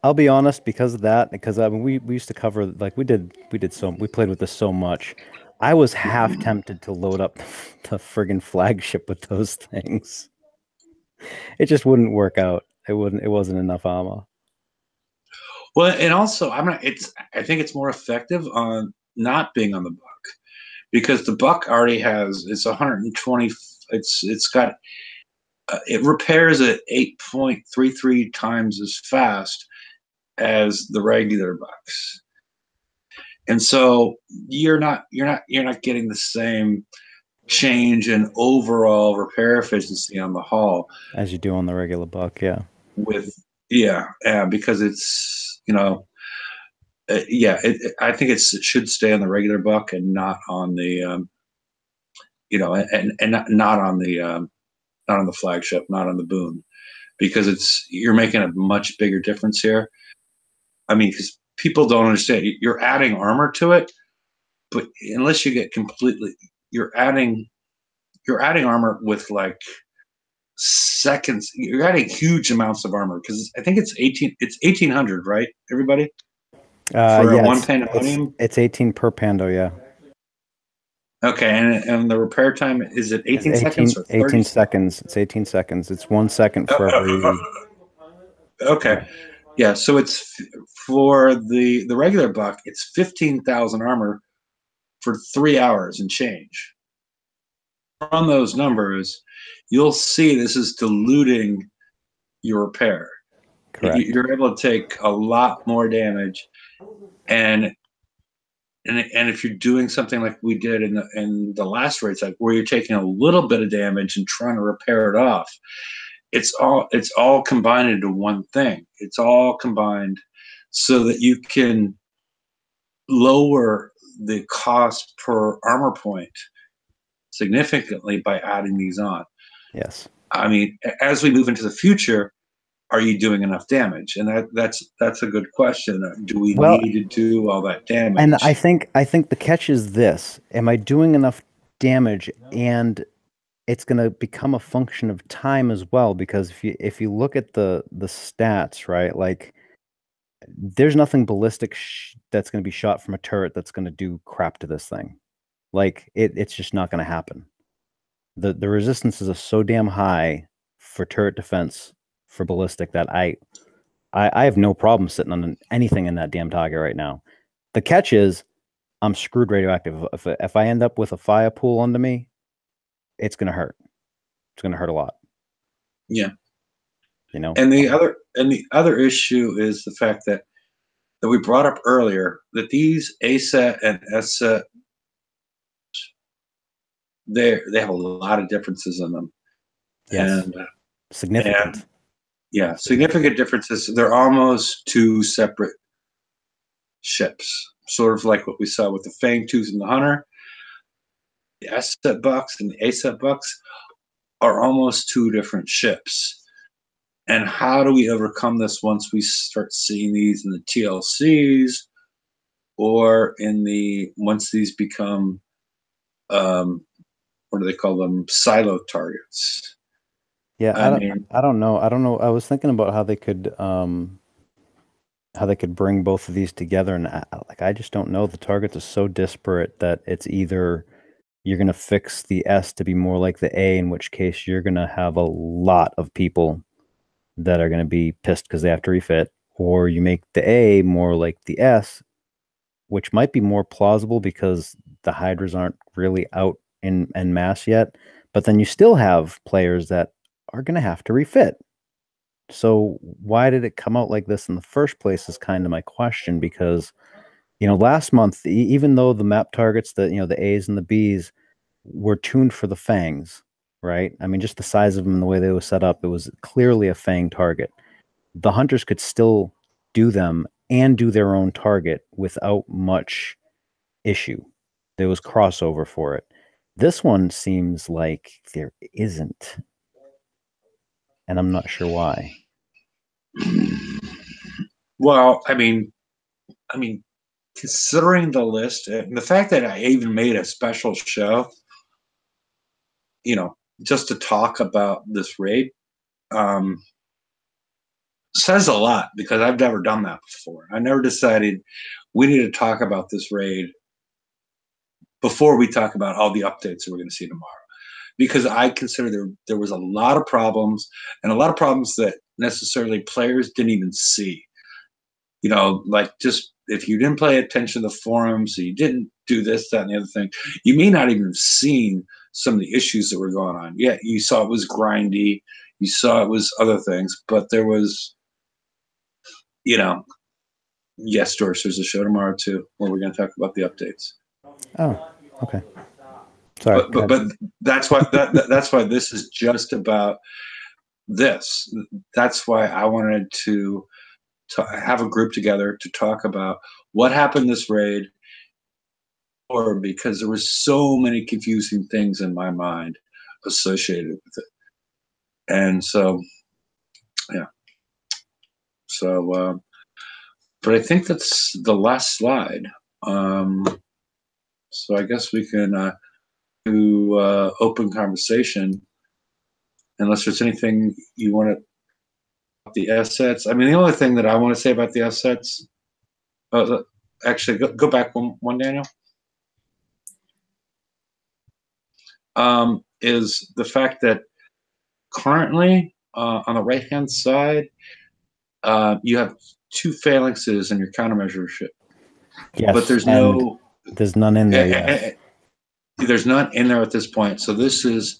I'll be honest, because of that, because I mean we used to cover, like we played with this so much. I was half tempted to load up the friggin' flagship with those things. It just wouldn't work out. It wasn't enough armor. Well, and also I think it's more effective on not being on the Buck, because the Buck already has, it's 120. It's got. It repairs at 8.33 times as fast as the regular Bucks, and so you're not getting the same change in overall repair efficiency on the hull as you do on the regular Buck. Because it's I think it should stay on the regular Buck and not on the not on the flagship, not on the Boon, because you're making a much bigger difference here. I mean, because people don't understand, you're adding armor to it, but unless you get you're adding armor with like seconds. You're adding huge amounts of armor, because I think it's 1,800, right? Everybody for one Pandemonium. It's 18 per Pando, yeah. Okay, and the repair time, is it 18 seconds or 30 18 seconds. It's 18 seconds. It's 1 second for every. Okay. Yeah, so it's for the regular buck, it's 15,000 armor for 3 hours and change. From those numbers, you'll see this is diluting your repair. Correct. You're able to take a lot more damage, and if you're doing something like we did in the last race, like where you're taking a little bit of damage and trying to repair it off, it's all combined into one thing. It's all combined so that you can lower the cost per armor point significantly by adding these on. Yes. I mean, as we move into the future, are you doing enough damage? And that's a good question. Do we need to do all that damage? And I think the catch is this: am I doing enough damage? And it's going to become a function of time as well, because if you look at the stats, right, like there's nothing ballistic that's going to be shot from a turret that's going to do crap to this thing. Like it's just not going to happen. The resistances are so damn high for turret defense for ballistic that I have no problem sitting on anything in that damn target right now. The catch is I'm screwed radioactive. If I end up with a fire pool under me, it's going to hurt. It's going to hurt a lot. Yeah. You know. And the other issue is the fact that we brought up earlier that these A set and S set, they have a lot of differences in them. Yes. And significant. And, yeah, significant differences. They're almost two separate ships, sort of like what we saw with the Fangtooth and the Hunter. The S set bucks and the A set bucks are almost two different ships. And how do we overcome this once we start seeing these in the TLCs or once these become, what do they call them? Silo targets. Yeah, I don't know. I was thinking about how they could bring both of these together, and I just don't know. The targets are so disparate that it's either you're going to fix the S to be more like the A, in which case you're going to have a lot of people that are going to be pissed because they have to refit, or you make the A more like the S, which might be more plausible because the Hydras aren't really out in mass yet, but then you still have players that are going to have to refit. So why did it come out like this in the first place is kind of my question, because last month, even though the map targets, the A's and the B's were tuned for the Fangs, right? I mean, just the size of them and the way they were set up, it was clearly a Fang target. The Hunters could still do them and do their own target without much issue. There was crossover for it. This one seems like there isn't. And I'm not sure why. Well, I mean, considering the list and the fact that I even made a special show, just to talk about this raid, says a lot, because I've never done that before. I never decided we need to talk about this raid before we talk about all the updates that we're going to see tomorrow, because I consider there was a lot of problems, and a lot of problems that necessarily players didn't even see. Like just if you didn't pay attention to the forums, so you didn't do this, that, and the other thing, you may not even have seen some of the issues that were going on. Yeah, you saw it was grindy, you saw it was other things, but there was, yes, George, there's a show tomorrow too where we're going to talk about the updates. Oh, okay. Sorry, but that's why that's why this is just about this. That's why I wanted to have a group together to talk about what happened this raid, or because there was so many confusing things in my mind associated with it. And so, yeah. So, but I think that's the last slide. So I guess we can do open conversation, unless there's anything you want to. The assets. I mean, the only thing that I want to say about the assets. Actually, go back one, Daniel. is the fact that currently on the right-hand side, you have 2 phalanxes in your countermeasure ship. Yes, But there's and there's none in there yet. There's none in there at this point. So this is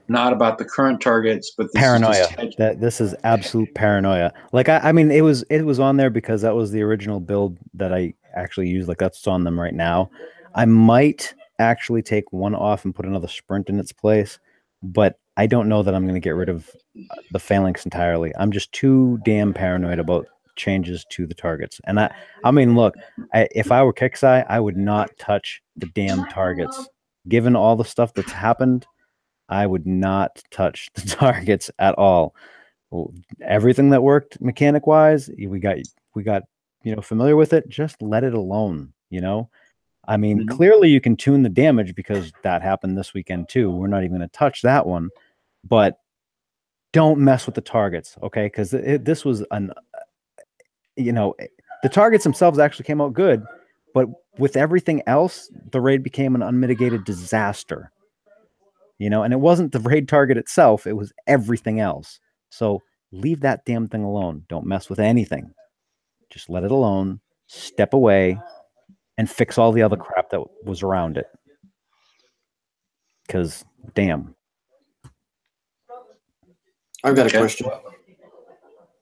not about the current targets, but this Paranoia. is just This is absolute paranoia. Like I mean, it was on there because that was the original build that I actually used. Like that's what's on them right now. I might actually take one off and put another sprint in its place, but I don't know that I'm going to get rid of the phalanx entirely. I'm just too damn paranoid about changes to the targets. And I mean, look, if I were Kixeye, I would not touch the damn targets. Given all the stuff that's happened, I would not touch the targets at all. Everything that worked mechanic wise, we got familiar with it. Just let it alone. I mean, clearly you can tune the damage because that happened this weekend too. We're not even going to touch that one, but don't mess with the targets, okay? Because this was the targets themselves actually came out good, but with everything else, the raid became an unmitigated disaster. And it wasn't the raid target itself, it was everything else. So leave that damn thing alone. Don't mess with anything. Just let it alone, step away, and fix all the other crap that was around it. Because, damn. I've got a question.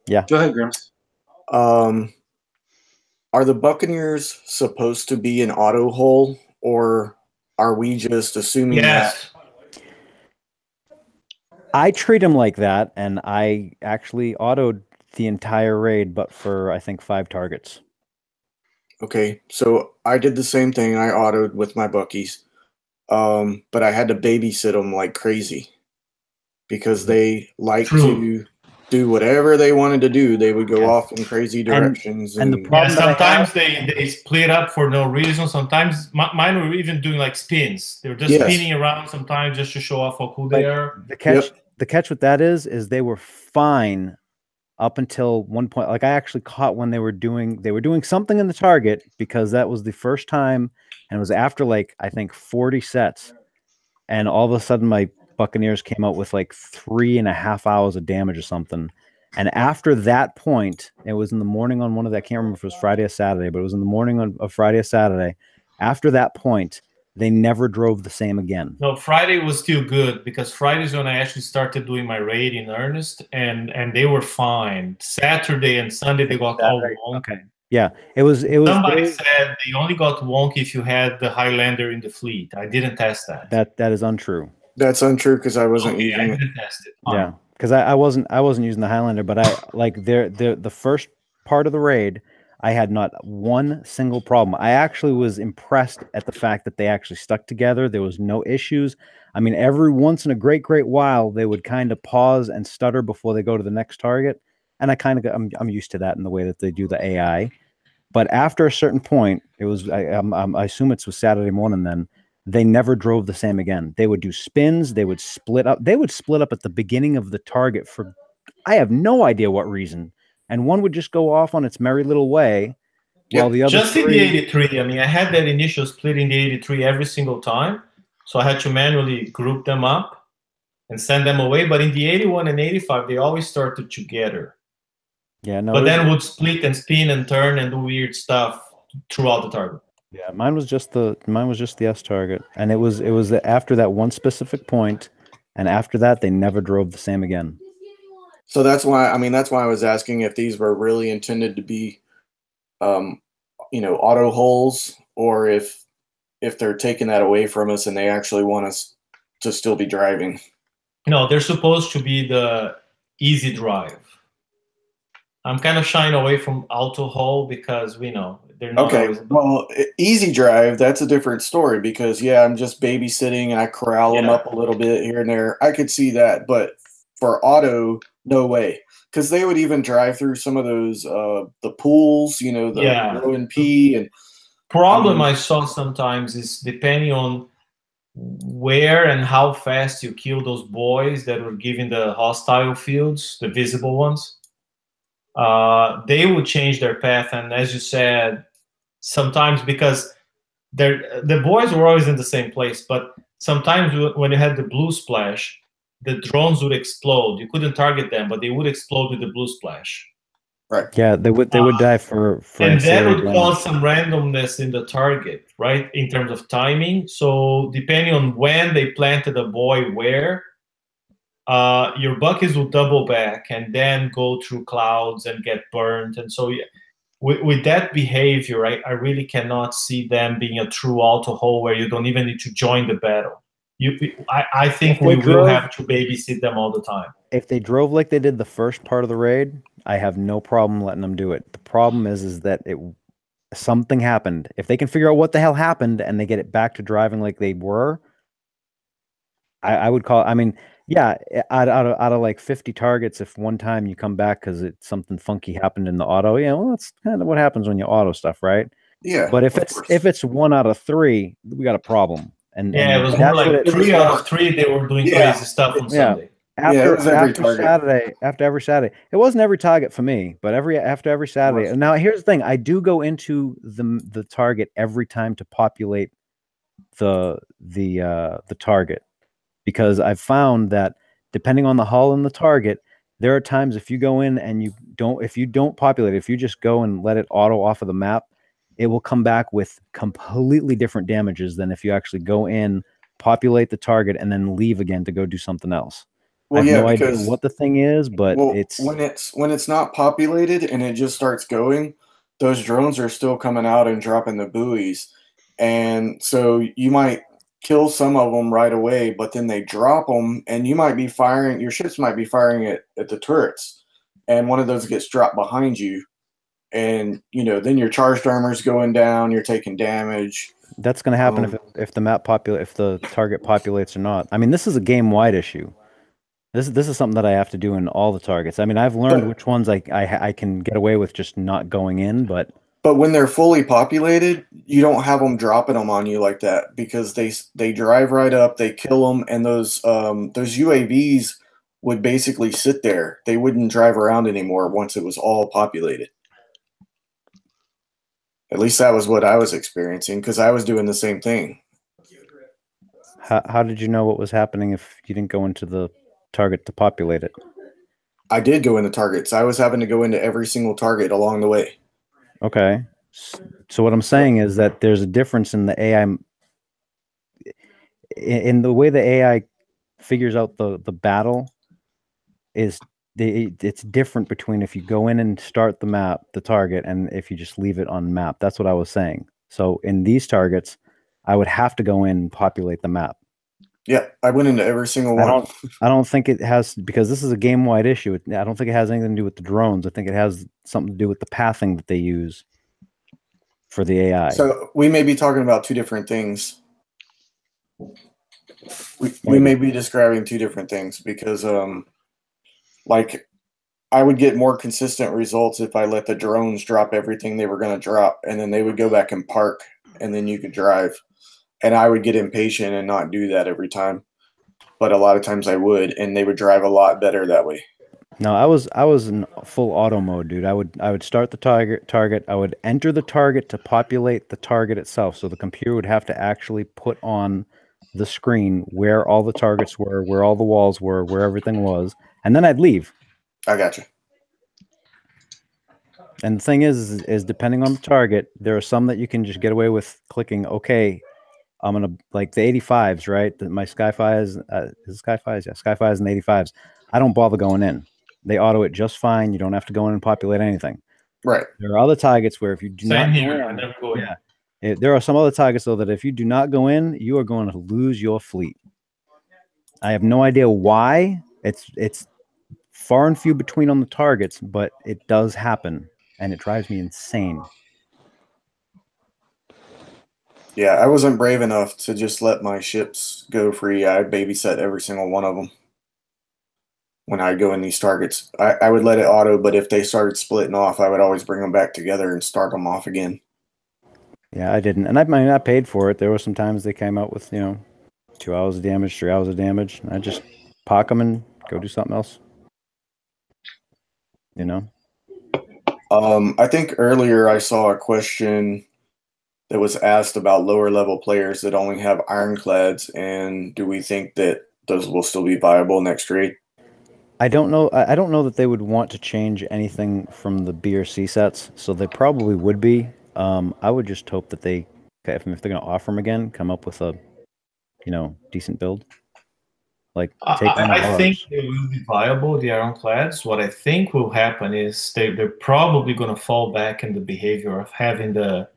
Yeah. Go ahead, Grims. Are the Buccaneers supposed to be an auto hull, or are we just assuming that? I treat them like that, and I actually autoed the entire raid, but for, I think, 5 targets. Okay, so I did the same thing. I autoed with my Buckies, but I had to babysit them like crazy because they like to do whatever they wanted to do. They would go off in crazy directions. And the problem sometimes they split up for no reason. Sometimes mine were even doing like spins. They were just spinning around sometimes just to show off how cool they are. The catch with that is they were fine up until one point. Like I actually caught when they were doing something in the target because that was the first time, and it was after like I think 40 sets, and all of a sudden my Buccaneers came out with like 3.5 hours of damage or something. And after that point, it was in the morning on one of that. I can't remember if it was Friday or Saturday, but it was in the morning of Friday or Saturday. After that point, they never drove the same again. No, Friday was still good because Friday's when I actually started doing my raid in earnest, and they were fine. Saturday and Sunday they got all wonky. Okay. Yeah, it was. Somebody said they only got wonky if you had the Highlander in the fleet. I didn't test that. That is untrue. That's untrue because I wasn't using it. I didn't test it. Yeah, because I wasn't using the Highlander, but I like the first part of the raid. I had not one single problem. I actually was impressed at the fact that they actually stuck together. There was no issues. I mean, every once in a great while, they would kind of pause and stutter before they go to the next target. And I'm used to that in the way that they do the AI. But after a certain point, it was, I assume it was Saturday morning then, they never drove the same again. They would do spins. They would split up. They would split up at the beginning of the target for, I have no idea what reason. And one would just go off on its merry little way, while the other just in the 83. I mean, I had that initial split in the 83 every single time, so I had to manually group them up and send them away. But in the 81 and 85, they always started together. Yeah, no. But then would split and spin and turn and do weird stuff throughout the target. Yeah, mine was just the S target, and it was after that one specific point, and after that they never drove the same again. So that's why I was asking if these were really intended to be, auto hulls, or if they're taking that away from us and they actually want us to still be driving. No, they're supposed to be the easy drive. I'm kind of shying away from auto hull because we know they're not. Okay, well, easy drive, that's a different story because I'm just babysitting and I corral them up a little bit here and there. I could see that, but for auto, no way, because they would even drive through some of those the pools, the ONP and problem I saw sometimes is depending on where and how fast you kill those boys that were given the hostile fields, the visible ones. They would change their path, and as you said, sometimes because the boys were always in the same place, but sometimes when you had the blue splash, the drones would explode. You couldn't target them, but they would explode with the blue splash. Right. Yeah, they would die for And that ancillary would damage. cause some randomness in the target, right? In terms of timing. So depending on when they planted a boy where, your buckets will double back and then go through clouds and get burned. And so with that behavior, I really cannot see them being a true auto hole where you don't even need to join the battle. I think we will have to babysit them all the time. If they drove like they did the first part of the raid, I have no problem letting them do it. The problem is that something happened. If they can figure out what the hell happened and they get it back to driving like they were, I would call. I mean, yeah, out of like 50 targets, if one time you come back because something funky happened in the auto, yeah, well, that's kind of what happens when you auto stuff, right? Yeah. But if it's 1 out of 3, we got a problem. And yeah, it was more like 3 out of 3. They were doing crazy stuff on Sunday. After every Saturday, it wasn't every target for me, but after every Saturday. Now here's the thing: I do go into the target every time to populate the target, because I've found that depending on the hull and the target, there are times if you go in and if you don't populate, if you just go and let it auto off of the map, it will come back with completely different damages than if you actually go in, populate the target, and then leave again to go do something else. Well, I have yeah, no idea because what the thing is, but it's when it's not populated and it just starts going, those drones are still coming out and dropping the buoys, and so you might kill some of them right away, but then they drop them, and you might be firing. Your ships might be firing at the turrets, and one of those gets dropped behind you, and then your charged armor's going down. You're taking damage. That's going to happen if the map if the target populates or not. I mean, this is a game-wide issue. This is something that I have to do in all the targets. I mean, I've learned which ones I can get away with just not going in, but when they're fully populated, you don't have them dropping them on you like that, because they drive right up, they kill them, and those UAVs would basically sit there. They wouldn't drive around anymore once it was all populated. At least that was what I was experiencing, because I was doing the same thing. How did you know what was happening if you didn't go into the target to populate it? I did go into targets. I was having to go into every single target along the way. Okay. So what I'm saying is that there's a difference in the AI, in the way the AI figures out the battle. It's different between if you go in and start the target, and if you just leave it on map. That's what I was saying. So in these targets, I would have to go in and populate the map. Yeah, I went into every single one. I don't think it has, because this is a game-wide issue. I don't think it has anything to do with the drones. I think it has something to do with the pathing that they use for the AI. So we may be talking about two different things. We may be describing two different things, because like I would get more consistent results if I let the drones drop everything they were going to drop, and then they would go back and park, and then you could drive. And I would get impatient and not do that every time. But a lot of times I would, and they would drive a lot better that way. No, I was in full auto mode, dude. I would start the target. I would enter the target to populate the target itself. So the computer would have to actually put on the screen where all the targets were, where all the walls were, where everything was, and then I'd leave. I got you. And the thing is depending on the target, there are some that you can just get away with clicking okay. I'm gonna, like the 85s, right? My Skyfires, Skyfires, yeah, Skyfires and the 85s. I don't bother going in. They auto it just fine. You don't have to go in and populate anything. Right. There are other targets where if you do not go in, there are some other targets though that if you do not go in, you are going to lose your fleet. I have no idea why. It's far and few between on the targets, but it does happen, and it drives me insane. Yeah, I wasn't brave enough to just let my ships go free. I babysat every single one of them. When I go in these targets, I would let it auto, but if they started splitting off, I would always bring them back together and start them off again. Yeah, I didn't. And I paid for it. There were some times they came out with, 2 hours of damage, 3 hours of damage. And I just park them and go do something else. I think earlier I saw a question that was asked about lower level players that only have ironclads, and do we think that those will still be viable next raid? I don't know. I don't know that they would want to change anything from the B or C sets, so they probably would be. I would just hope that they, if they're going to offer them again, come up with a, decent build. Like take one of I ours. think they will be viable, the ironclads. What I think will happen is they're probably going to fall back in the behavior of having the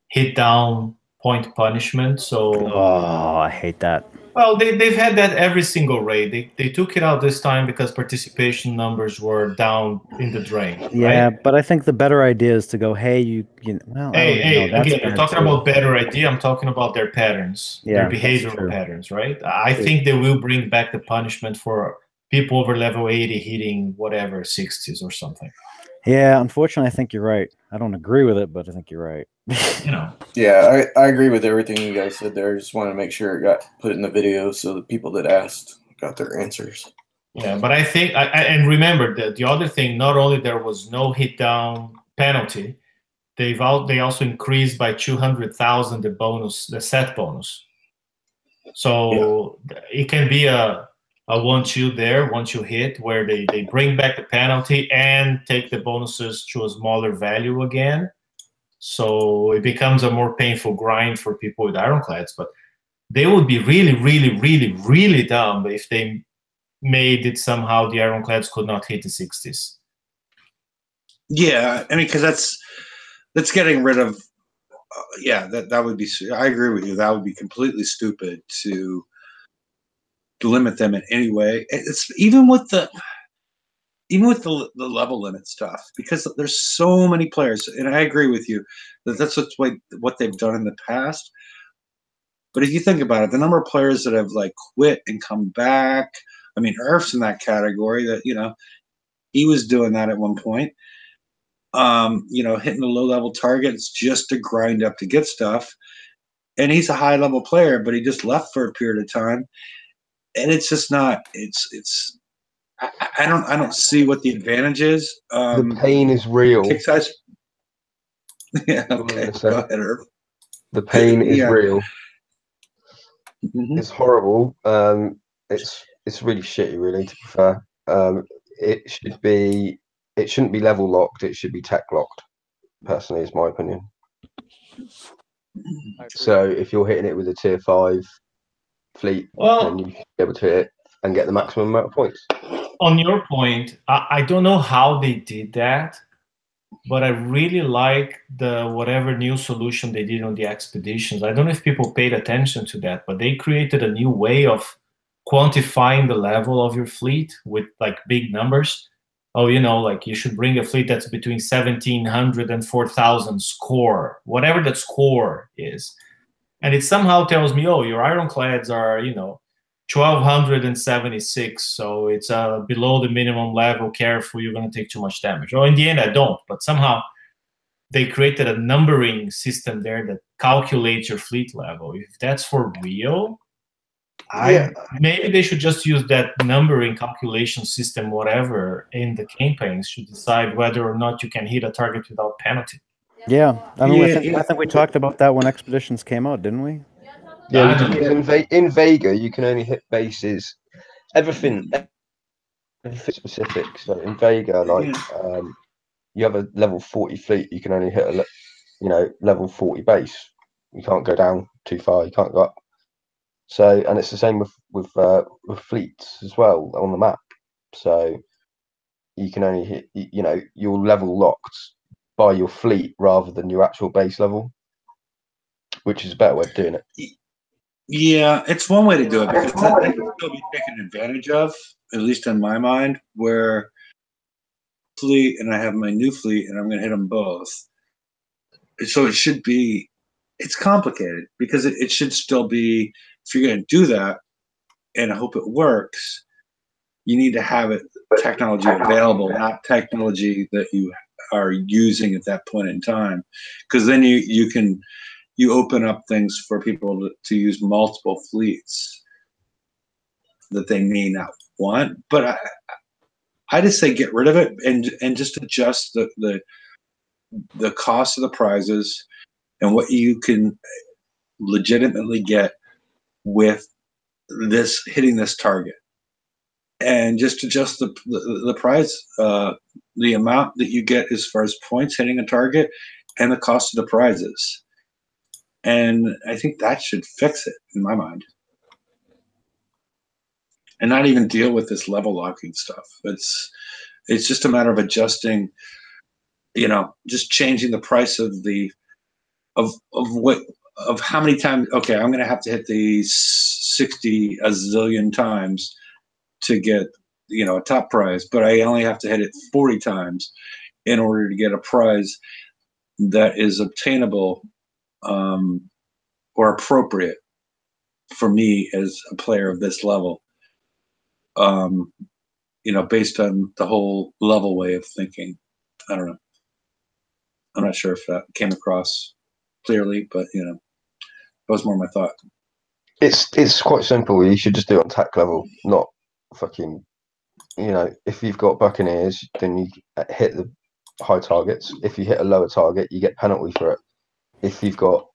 hit down point punishment. So, Oh, I hate that. well, they've had that every single raid. They took it out this time because participation numbers were down in the drain. Yeah, right? but I think the better idea is to go, hey, well, Hey, that's again, I'm bad talking too. about better idea. I'm talking about their patterns, Yeah, their that's behavioral true. patterns, right? I think they will bring back the punishment for people over level 80 hitting whatever 60s or something. Yeah, unfortunately, I think you're right. I don't agree with it, but I think you're right. Yeah, I agree with everything you guys said there. I just want to make sure it got put in the video so the people that asked got their answers. Yeah, but I think, and remember that the other thing, not only there was no hit down penalty, they also increased by 200,000 the set bonus. So it can be a 1-2 there once you hit, where they bring back the penalty and take the bonuses to a smaller value again. So it becomes a more painful grind for people with ironclads. But they would be really, really, really, really dumb if they made it somehow the ironclads could not hit the 60s. Yeah, I mean, because that's getting rid of. That would be. I agree with you. That would be completely stupid to limit them in any way. It's even with the level limit stuff, because there's so many players, and I agree with you that that's what they've done in the past. But if you think about it, the number of players that have like quit and come back, I mean, Earth's in that category. That he was doing that at one point. Hitting a low level targets just to grind up to get stuff, and he's a high level player, but he just left for a period of time, and it's just not. I don't see what the advantage is. The pain is real. Kick size. Yeah. Okay. Go ahead, Irv. The pain is real. Mm-hmm. It's horrible. It's really shitty, really. To be fair, it shouldn't be level locked. It should be tech locked. Personally, is my opinion. So if you're hitting it with a tier 5 fleet, then you should be able to hit it and get the maximum amount of points. On your point, I don't know how they did that, but I really like the whatever new solution they did on the expeditions. I don't know if people paid attention to that, but they created a new way of quantifying the level of your fleet with like big numbers. Oh, like you should bring a fleet that's between 1,700 and 4,000 score, whatever that score is. And it somehow tells me, oh, your ironclads are, 1,276, so it's below the minimum level. Careful, you're going to take too much damage. Well, in the end, I don't. But somehow they created a numbering system there that calculates your fleet level. If that's for real, maybe they should just use that numbering calculation system, whatever, in the campaigns to decide whether or not you can hit a target without penalty. Yeah, I mean, I think we talked about that when Expeditions came out, didn't we? Yeah, in Vega, you can only hit bases, everything specific. So in Vega, you have a level 40 fleet, you can only hit a level 40 base. You can't go down too far. You can't go up. So, and it's the same with fleets as well on the map. So you can only hit, you're level locked by your fleet rather than your actual base level, which is a better way of doing it. Yeah, it's one way to do it, because that can still be taken advantage of, at least in my mind, where fleet and I have my new fleet and I'm going to hit them both. So it's complicated, because it should still be, if you're going to do that, and I hope it works, you need to have technology available, not technology that you are using at that point in time, because then you open up things for people to use multiple fleets that they may not want. But I just say get rid of it and just adjust the cost of the prizes, and what you can legitimately get with this hitting this target, and just adjust the price, the amount that you get as far as points hitting a target, and the cost of the prizes. And I think that should fix it in my mind, and not even deal with this level locking stuff. It's just a matter of adjusting, just changing the price of how many times. Okay, I'm going to have to hit these 60 a zillion times to get a top prize, but I only have to hit it 40 times in order to get a prize that is obtainable or appropriate for me as a player of this level. Based on the whole level way of thinking. I don't know. I'm not sure if that came across clearly, but that was more my thought. It's quite simple. You should just do it on tack level, not fucking. If you've got Buccaneers, then you hit the high targets. If you hit a lower target, you get penalty for it. If you've got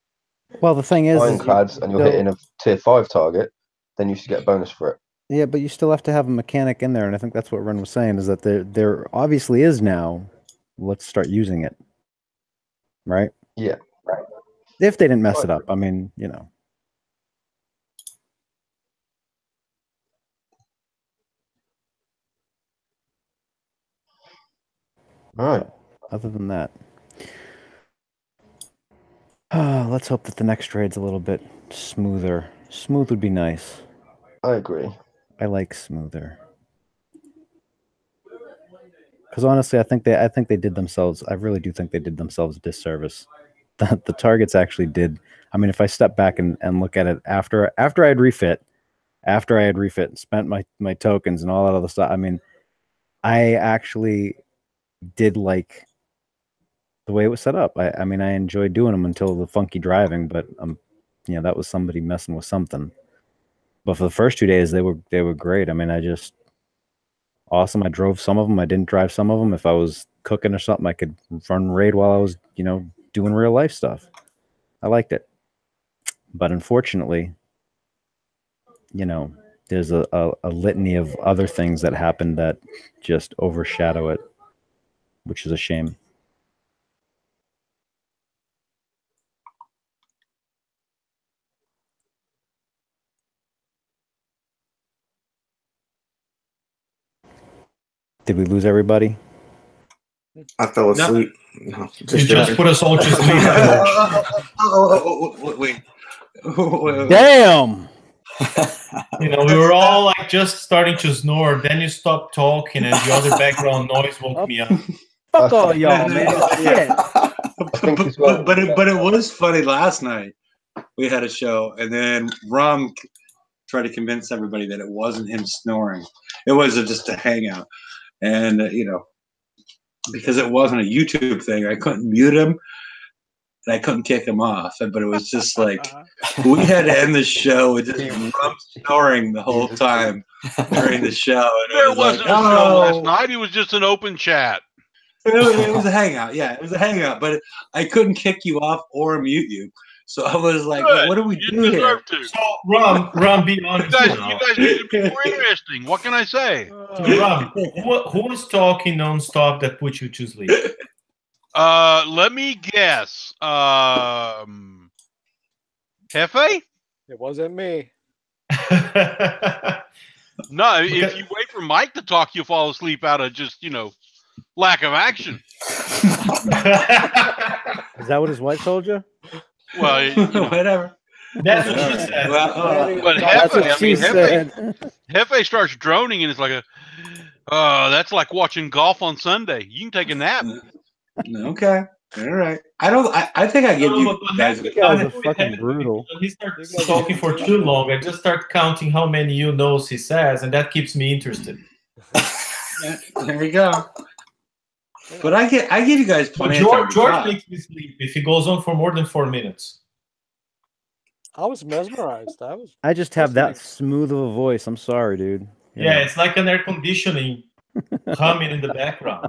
the thing is Ironclads and you're hitting a tier 5 target, then you should get a bonus for it. Yeah, but you still have to have a mechanic in there, and I think that's what Ren was saying, is that there obviously is now. Let's start using it. Right? Yeah. Right. If they didn't mess it up. I mean, All right. Other than that. Let's hope that the next raid's a little bit smoother. Smooth would be nice. I agree. I like smoother. Because honestly, I think they did themselves. I really do think they did themselves a disservice. The targets actually did. I mean, if I step back and look at it after I had refit, and spent my tokens and all that other stuff. I mean, I actually did like the way it was set up. I mean, I enjoyed doing them until the funky driving, but that was somebody messing with something. But for the first 2 days, they were great. I mean, awesome. I drove some of them. I didn't drive some of them. If I was cooking or something, I could run raid while I was, doing real life stuff. I liked it. But unfortunately, there's a litany of other things that happened that just overshadow it, which is a shame. Did we lose everybody? I fell asleep. No, You just put us all to sleep. Wait. Damn! We were all like just starting to snore. Then you stopped talking, and the other background noise woke me up. Fuck all y'all, man. Shit. But it was funny last night. We had a show, and then Rum tried to convince everybody that it wasn't him snoring. It was just a hangout. And, because it wasn't a YouTube thing, I couldn't mute him and I couldn't kick him off. But it was just like, we had to end the show with just Rum snoring the whole time during the show. And There wasn't a show last night. It was just an open chat. It was a hangout. Yeah, it was a hangout. But I couldn't kick you off or mute you. So I was like, what do we do here? So, Rum, be honest. You guys need to be more interesting. What can I say? Rum, who was talking nonstop that put you to sleep? Let me guess. Hefe? It wasn't me. No, if you wait for Mike to talk, you'll fall asleep out of just, lack of action. Is that what his wife told you? Well, whatever. That's what she said. But Hefe starts droning, and it's like that's like watching golf on Sunday. You can take a nap. Okay, all right. I think I give you guys. You guys are fucking brutal. He starts talking for too long. I just start counting how many knows he says, and that keeps me interested. There you go. But I give you guys plenty of time. George makes me sleep if he goes on for more than 4 minutes. I was mesmerized. I just have that smooth of a voice. I'm sorry, dude. Yeah, it's like an air conditioning humming in the background.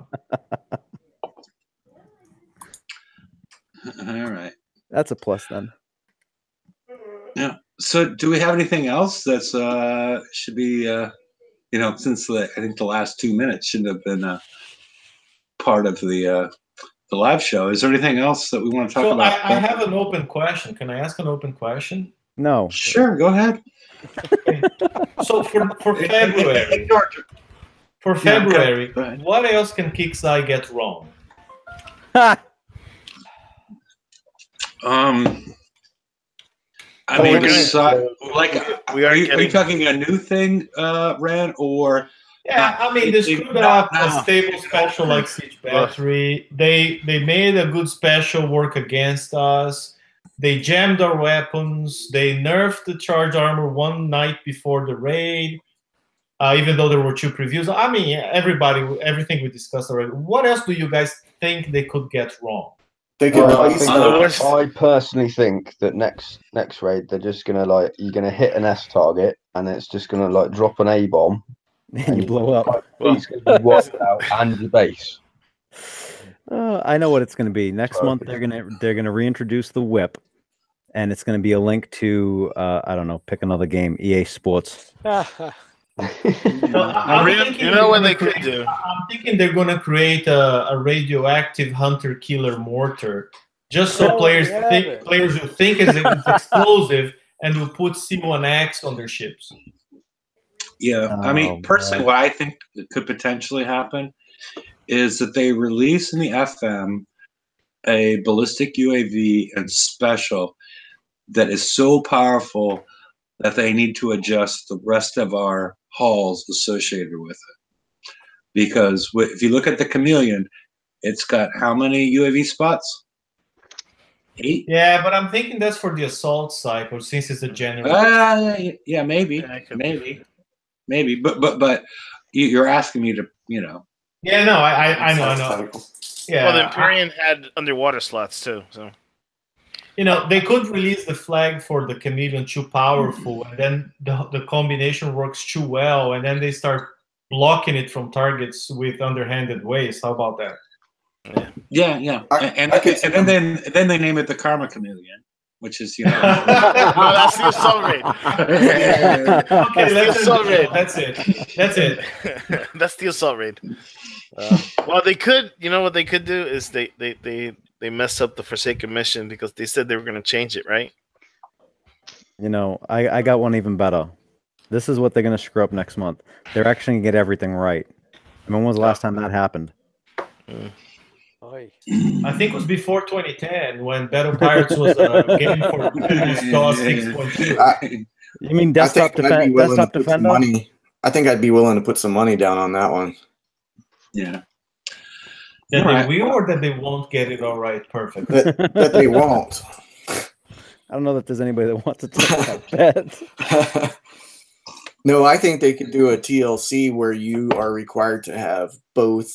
All right. That's a plus then. Yeah. So, do we have anything else that's should be since I think the last 2 minutes shouldn't have been part of the live show. Is there anything else that we want to talk So about? I have an open question. Can I ask an open question? No. Sure, go ahead. So for February, Go ahead. what else can Kixeye get wrong? I mean, we are are you getting- talking a new thing, Ren, or? Yeah, I mean, they screwed up a stable special like Siege Battery. They made a good special work against us. They jammed our weapons. They nerfed the charge armor one night before the raid, even though there were 2 previews. I mean, everything we discussed already. What else do you guys think they could get wrong? They could Well, I, place think I personally think that next raid they're just gonna you're gonna hit an S target and it's just gonna drop an A bomb And you blow up. It's gonna be wiped out and your base. I know what it's going to be. Next month they're gonna reintroduce the whip, and it's going to be a link to I don't know, pick another game, EA Sports. I'm thinking you know what they're they gonna could do? I'm thinking they're going to create a radioactive hunter-killer mortar, just so players who think it's explosive and will put C1X on their ships. Yeah, I mean, personally, what I think that could potentially happen is that they release in the FM a ballistic UAV and special that is so powerful that they need to adjust the rest of our halls associated with it. Because if you look at the Chameleon, it's got how many UAV spots? 8? Yeah, but I'm thinking that's for the assault cycle since it's a general. Yeah, maybe. But you're asking me to, Yeah, no, I know. Yeah, Well, the Empyrean had underwater slots too, so. They could release the flag for the Chameleon too powerful, and then the combination works too well, and then they start blocking it from targets with underhanded ways. How about that? Yeah. And then they name it the Karma Chameleon, which is, No, that's the assault raid. Okay, That's the assault raid. That's it. That's the assault raid. Well, they could. You know what they could do is they messed up the Forsaken mission because they said they were going to change it, right? I got one even better. This is what they're going to screw up next month. They're actually going to get everything right. I mean, when was the last time that happened? I think it was before 2010 when Battle Pirates was a game for DOS 6.2. You mean Desktop Defender? I think I'd be willing to put some money down on that one. Yeah. That they will or that they won't get it all right perfect? That they won't. I don't know that there's anybody that wants to take that bet. No, I think they could do a TLC where you are required to have both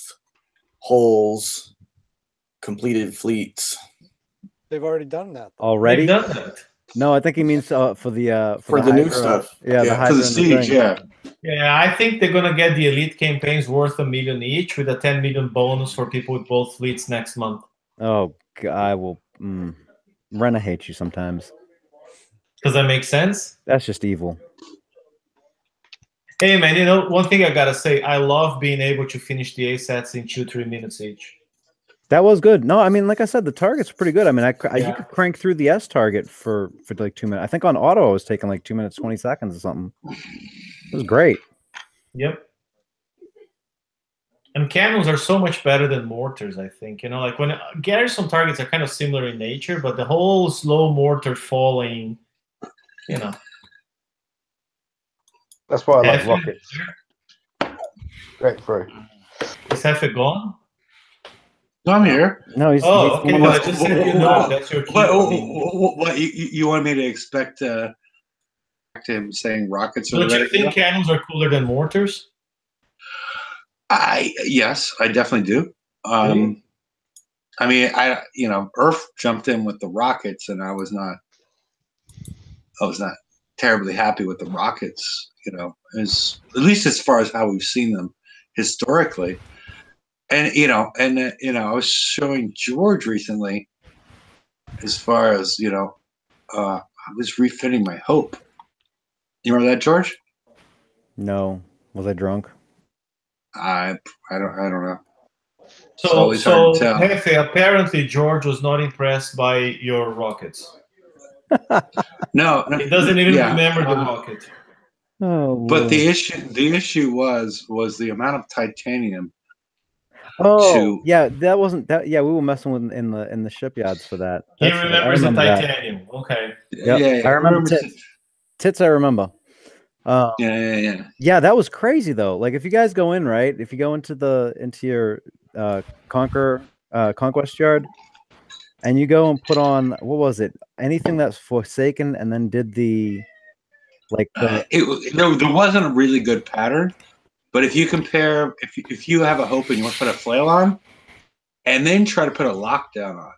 hulls completed fleets. They've already done that. Already? They've done that. No, I think he means for the new Hydra. stuff. Yeah, the Hydra For the and Siege, thing. yeah. Yeah, I think they're gonna get the elite campaigns worth $1 million each with a 10 million bonus for people with both fleets next month. Oh, I will. Ren, I hate you sometimes. Does that make sense? That's just evil. Hey man, one thing I gotta say, I love being able to finish the A sets in 2-3 minutes each. That was good. No, I mean, like I said, the target's pretty good. I mean, you could crank through the S target for like 2 minutes. I think on auto, I was taking like 2 minutes, 20 seconds or something. It was great. Yep. And cannons are so much better than mortars, I think. Like when garrison targets are kind of similar in nature, but the whole slow mortar falling, That's why I like Hefe? rockets. Great through. Is Hefe gone? No, I'm here. No, he's. Oh, he's okay. I just said that's your key. What you want me to expect him saying rockets? Don't you think cannons are cooler than mortars? Yes, I definitely do. I mean, Earth jumped in with the rockets, and I was not terribly happy with the rockets. As at least as far as how we've seen them historically. And I was showing George recently as far as I was refitting my hope. You remember that, George? No, was I drunk? I don't know. It's So, always hard to tell. Hefe, apparently George was not impressed by your rockets. No, He doesn't even yeah, remember the rocket. Oh, But Lord. the issue was the amount of titanium. Oh, yeah, that wasn't that. Yeah, we were messing with in the shipyards for that. He That's right, I remembers the remember that. titanium. Okay. Yep, Yeah, I remember remember tits. Tits, I remember. Yeah. Yeah, that was crazy though. Like if you guys go in, right? If you go into your conquest yard, and you go and put on what was it? Anything that's Forsaken, and then did the there wasn't a really good pattern, but if you compare, if you have a hope and you want to put a flail on, and then try to put a lockdown on.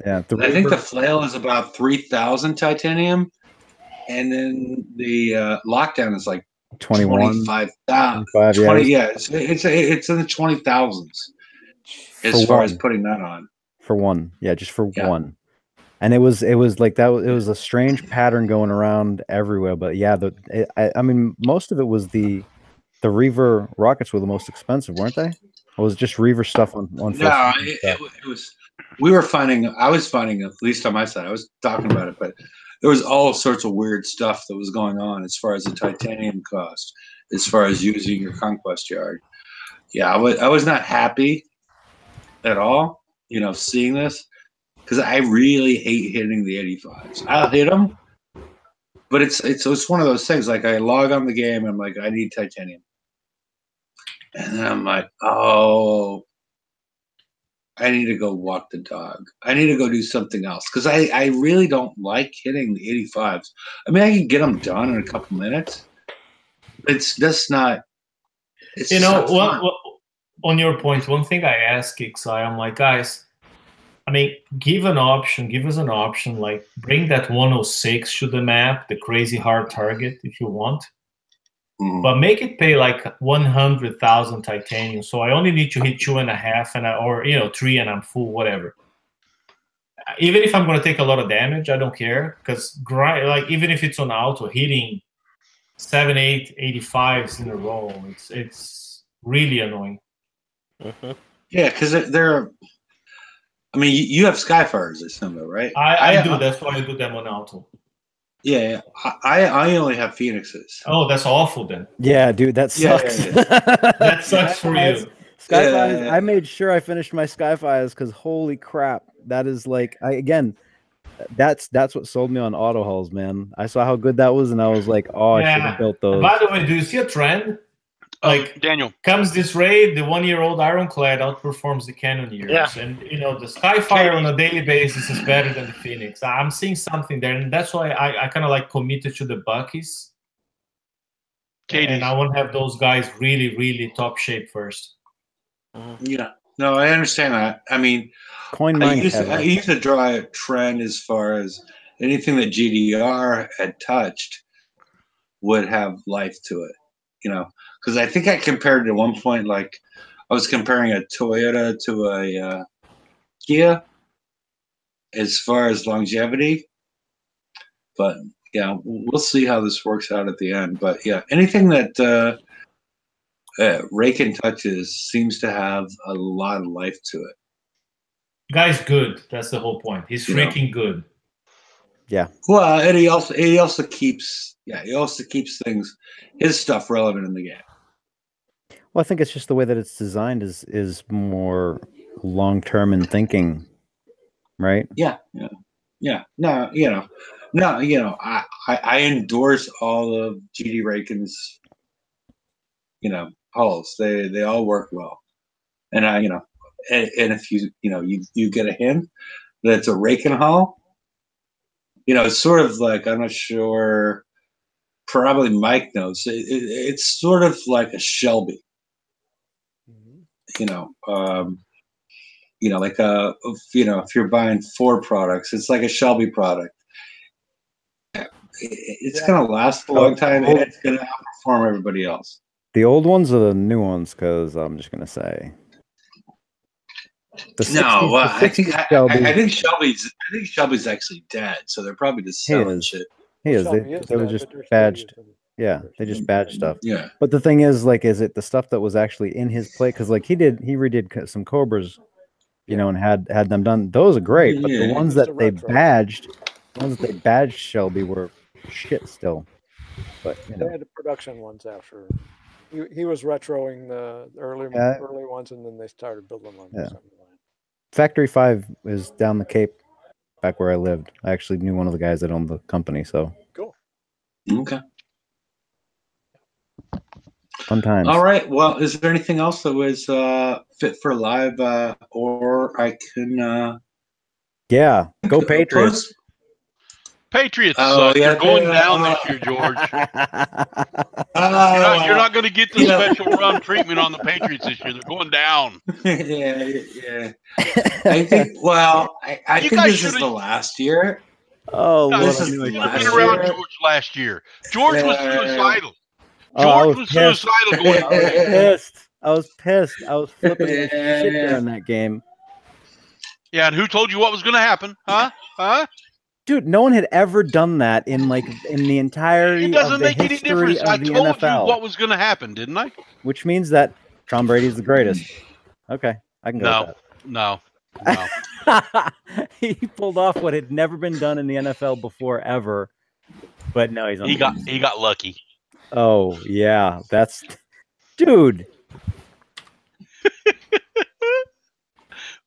Yeah, I think the flail is about 3,000 titanium, and then the lockdown is like 25,000. 20, yeah, it's in the 20,000s as far as putting that on. For one, yeah, just for one. And it was like that. It was a strange pattern going around everywhere. But yeah, I mean, most of it was the Reaver rockets were the most expensive, weren't they? Or was it just Reaver stuff on? No, it was. We were finding. I was finding, at least on my side. I was talking about it, but there was all sorts of weird stuff that was going on as far as the titanium cost, as far as using your conquest yard. Yeah, I was not happy at all. Seeing this. Because I really hate hitting the 85s. I'll hit them, but it's one of those things. Like I log on the game, and I'm like, I need titanium, and then I'm like, oh, I need to go walk the dog. I need to go do something else because I really don't like hitting the 85s. I mean, I can get them done in a couple minutes. It's just not. It's on your point, one thing I asked Kixai, I'm like, guys. I mean, give us an option, like bring that 106 to the map, the crazy hard target if you want, but make it pay like 100,000 titanium. So I only need to hit 2.5 or 3 and I'm full, whatever. Even if I'm going to take a lot of damage, I don't care because like even if it's on auto, hitting 7, 8, 85s in a row, it's really annoying. Yeah, because they're. I mean, you have Skyfires or something, right? I do. That's why I do them on auto. Yeah, I only have Phoenixes. Oh, that's awful then. Yeah, dude, that sucks. Yeah. That sucks for you. Skyfires. I made sure I finished my Skyfires because holy crap, that is like that's what sold me on auto hulls, man. I saw how good that was, and I was like, oh, I should have built those. By the way, do you see a trend? Like Daniel comes this raid, the 1-year-old Ironclad outperforms the Cannoneers, and the Skyfire on a daily basis is better than the Phoenix. I'm seeing something there, and that's why I kind of like committed to the Buckies. And I want to have those guys really, really top shape first. Yeah, no, I understand that. I mean, I used to draw a trend as far as anything that GDR had touched would have life to it. Because I think I compared at one point, like I was comparing a Toyota to a Kia as far as longevity. But yeah, we'll see how this works out at the end. But yeah, anything that Raken touches seems to have a lot of life to it. Guy's good. That's the whole point. He's freaking good. Yeah. Well, and he also keeps things, his stuff relevant in the game. Well, I think it's just the way that it's designed is more long term in thinking, right? Yeah. No, I endorse all of GD Raken's, hulls. They all work well, and and if you get a hint that it's a Raken hull, it's sort of like, I'm not sure. Probably Mike knows. It's sort of like a Shelby. Like if you're buying Ford products, it's like a Shelby product. It's gonna last a long time, and it's gonna outperform everybody else. The old ones or the new ones? Because I'm just gonna say, The No, 60s well, the 60s I think Shelby's actually dead, so they're probably just He selling is. shit. He is. Shelby They is were dead, just but they're still badged. using it. Yeah, they just badged stuff. Yeah. But the thing is, like, is it the stuff that was actually in his play? Because like he redid some Cobras, you know, and had them done. Those are great, but the Yeah. ones It's a that they retro. badged Shelby were shit still. But you They know, had the production ones after. He was retroing the early Yeah. ones, and then they started building on Yeah. the assembly line. Factory 5 is down the Cape, back where I lived. I actually knew one of the guys that owned the company, so Cool. Okay. fun times. All right. Well, is there anything else that was fit for live, or I can Yeah, go Patriots. post? Patriots Oh, suck. yeah, They're going they- down this year, George. Oh, You're not going to get the you know- special run treatment on the Patriots this year. They're going down. yeah. I think. Well, I You think guys this is should've- the last year. Oh, No, Lord, this I is knew I the You've last been should've- around year. George last year. George was Yeah. suicidal. Oh, I George was was pissed. suicidal going I was green. pissed. I was pissed. I was flipping the shit during that game. Yeah, and who told you what was going to happen? Huh? Dude, no one had ever done that in the entirety It of doesn't the make any history difference. I of the told you NFL. what was going to happen, didn't I? Which means that Tom Brady's the greatest. Okay, I can go No. with that. He pulled off what had never been done in the NFL before ever. But no, he's He got lucky. Oh, yeah. That's dude.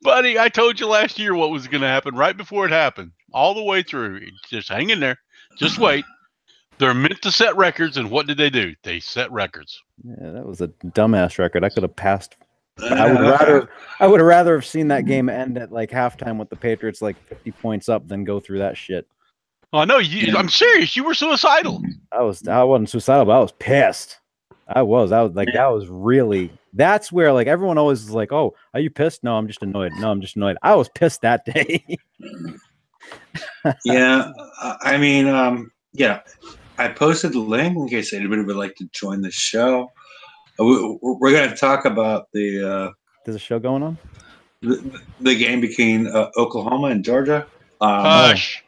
Buddy, I told you last year what was going to happen right before it happened. All the way through. Just hang in there. Just wait. They're meant to set records, and what did they do? They set records. Yeah, that was a dumbass record. I could have passed. I would rather have seen that game end at like halftime with the Patriots like 50 points up than go through that shit. Oh, no, I'm serious. You were suicidal. I wasn't suicidal, but I was pissed. I was like, that was really, that's where like everyone always is like, oh, are you pissed? No, I'm just annoyed. No, I'm just annoyed. I was pissed that day. Yeah, I mean, yeah, I posted the link in case anybody would like to join the show. We're going to talk about the There's a show going on? the game between Oklahoma and Georgia. Hush.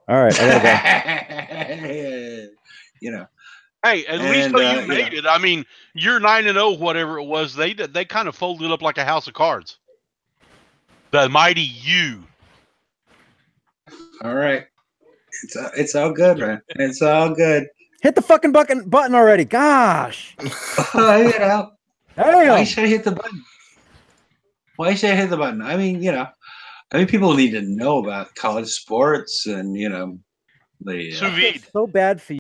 All right, I gotta go. You know, Hey, at least And, though yeah. you made it. I mean, you're 9-0, whatever it was. They kind of folded up like a house of cards. The mighty you. all right, it's all good, man. It's all good. Hit the fucking button already. Gosh. You know, why Damn. should I hit the button? Why should I hit the button? I mean, people need to know about college sports and the Sous vide. So bad for you.